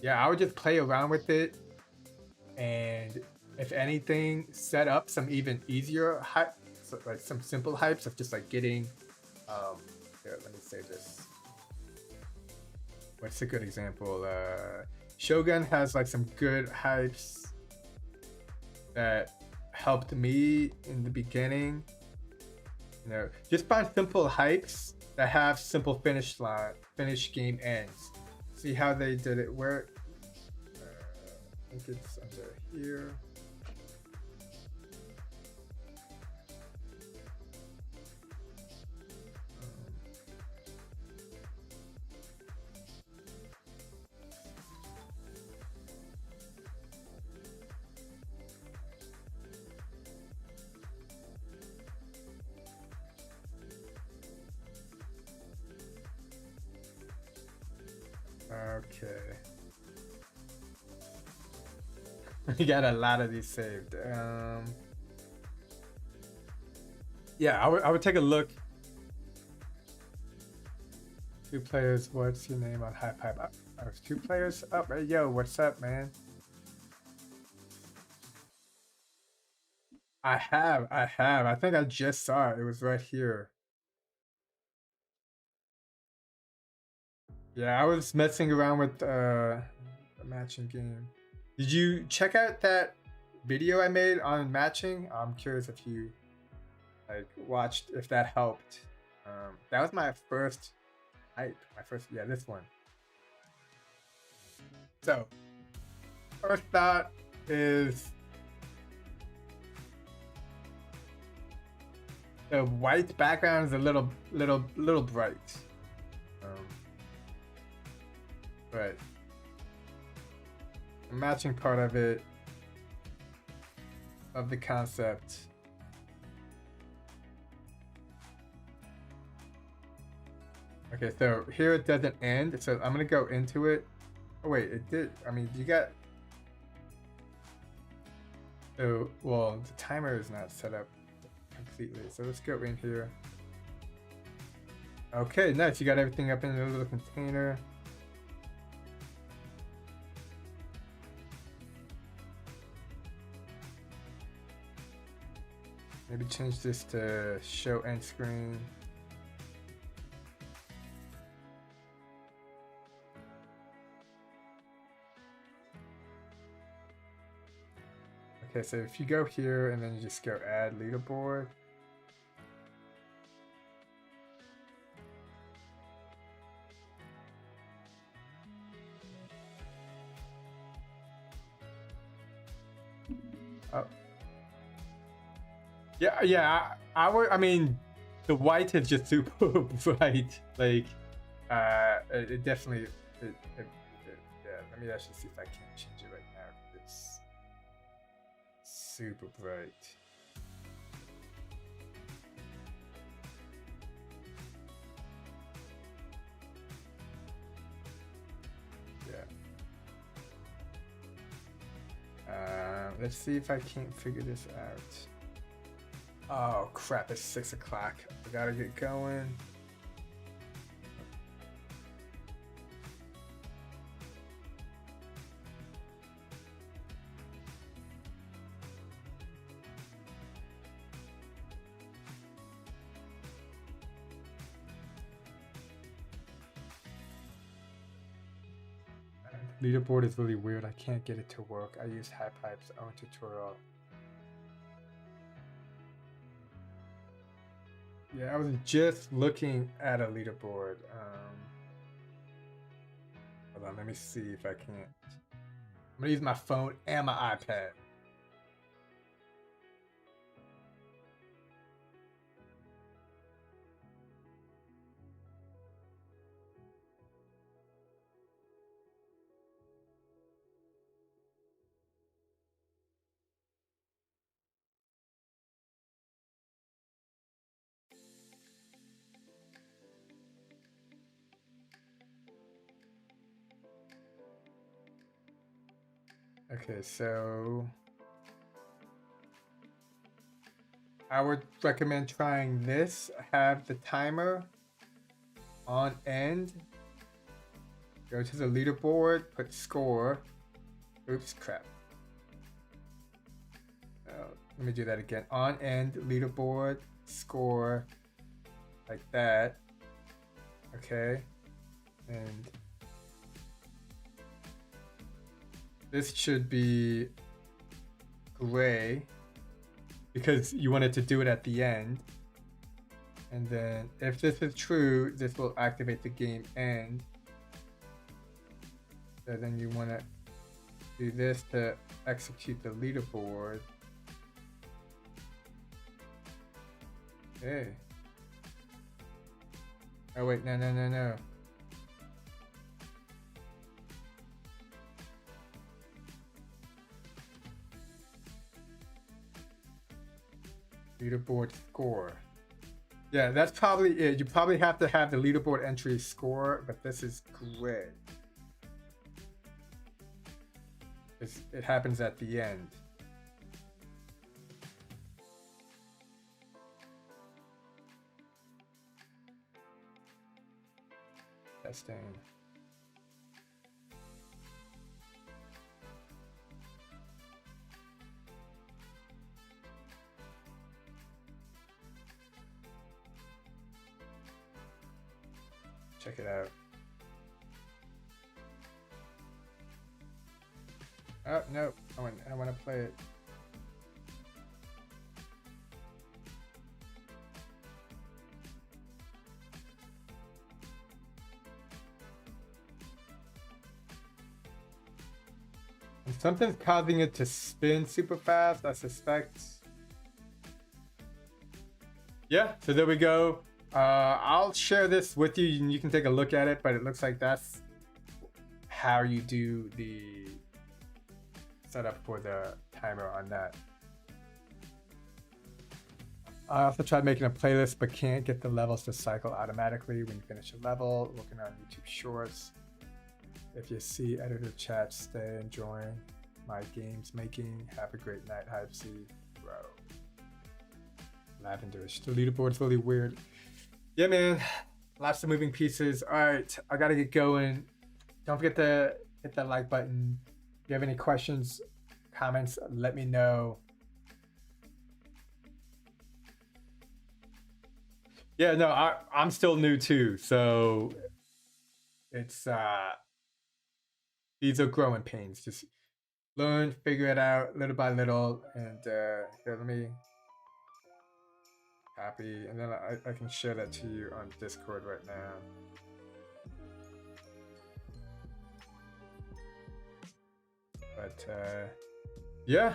yeah, I would just play around with it, and if anything, set up some even easier hype, so like some simple hypes of just like getting, here, let me say this. What's a good example? Shogun has like some good hypes that helped me in the beginning. Just find simple hypes that have simple finish game ends. See how they did it. Where I think it's under here. Okay. We got a lot of these saved. Yeah, I would take a look. 2 players, what's your name on HypeHype? Oh, 2 players up. Hey, yo, what's up, man? I have. I think I just saw it. It was right here. Yeah, I was messing around with the matching game. Did you check out that video I made on matching? I'm curious if you like watched, if that helped. That was my first hype. Yeah, this one. So, first thought is the white background is a little bright. But the matching part of it, of the concept. Okay, so here it doesn't end, so I'm gonna go into it. Oh wait, it did. I mean, you got. So, well, the timer is not set up completely, so let's go in here. Okay, nice. You got everything up in a little container. Maybe change this to show end screen. Okay, so if you go here and then you just go add leaderboard. Oh. Yeah, I mean, the white is just super bright. Like, it definitely, yeah, let me actually see if I can change it right now. It's super bright. Yeah. Let's see if I can't figure this out. Oh crap, it's 6 o'clock. I gotta get going. Leaderboard is really weird. I can't get it to work. I use HypeHype's own tutorial. Yeah, I was just looking at a leaderboard. Hold on, let me see if I can't. I'm gonna use my phone and my iPad. Okay, so I would recommend trying this. Have the timer on end. Go to the leaderboard, put score. Oops, crap. Let me do that again. On end, leaderboard, score, like that. Okay. And this should be gray because you wanted to do it at the end. And then if this is true, this will activate the game end. So then you want to do this to execute the leaderboard. Okay. Oh wait, no. Leaderboard score. Yeah, that's probably it. You probably have to have the leaderboard entry score, but this is gray. it happens at the end. Testing. Check it out. Oh no, I want to play it. And something's causing it to spin super fast, I suspect. Yeah, so there we go. I'll share this with you and you can take a look at it, but it looks like that's how you do the setup for the timer on that. I also tried making a playlist but can't get the levels to cycle automatically when you finish a level. Looking on YouTube Shorts. If you see editor chat, stay enjoying my games making. Have a great night, Hype C, bro. Lavenderish. The leaderboard's really weird. Yeah, man. Lots of moving pieces. All right, I gotta get going. Don't forget to hit that like button. If you have any questions, comments, let me know. Yeah, no, I'm still new too, so it's these are growing pains. Just learn, figure it out little by little, and here, let me copy, and then I can share that to you on Discord right now. But yeah.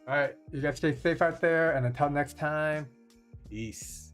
All right, you guys stay safe out there, and until next time, peace.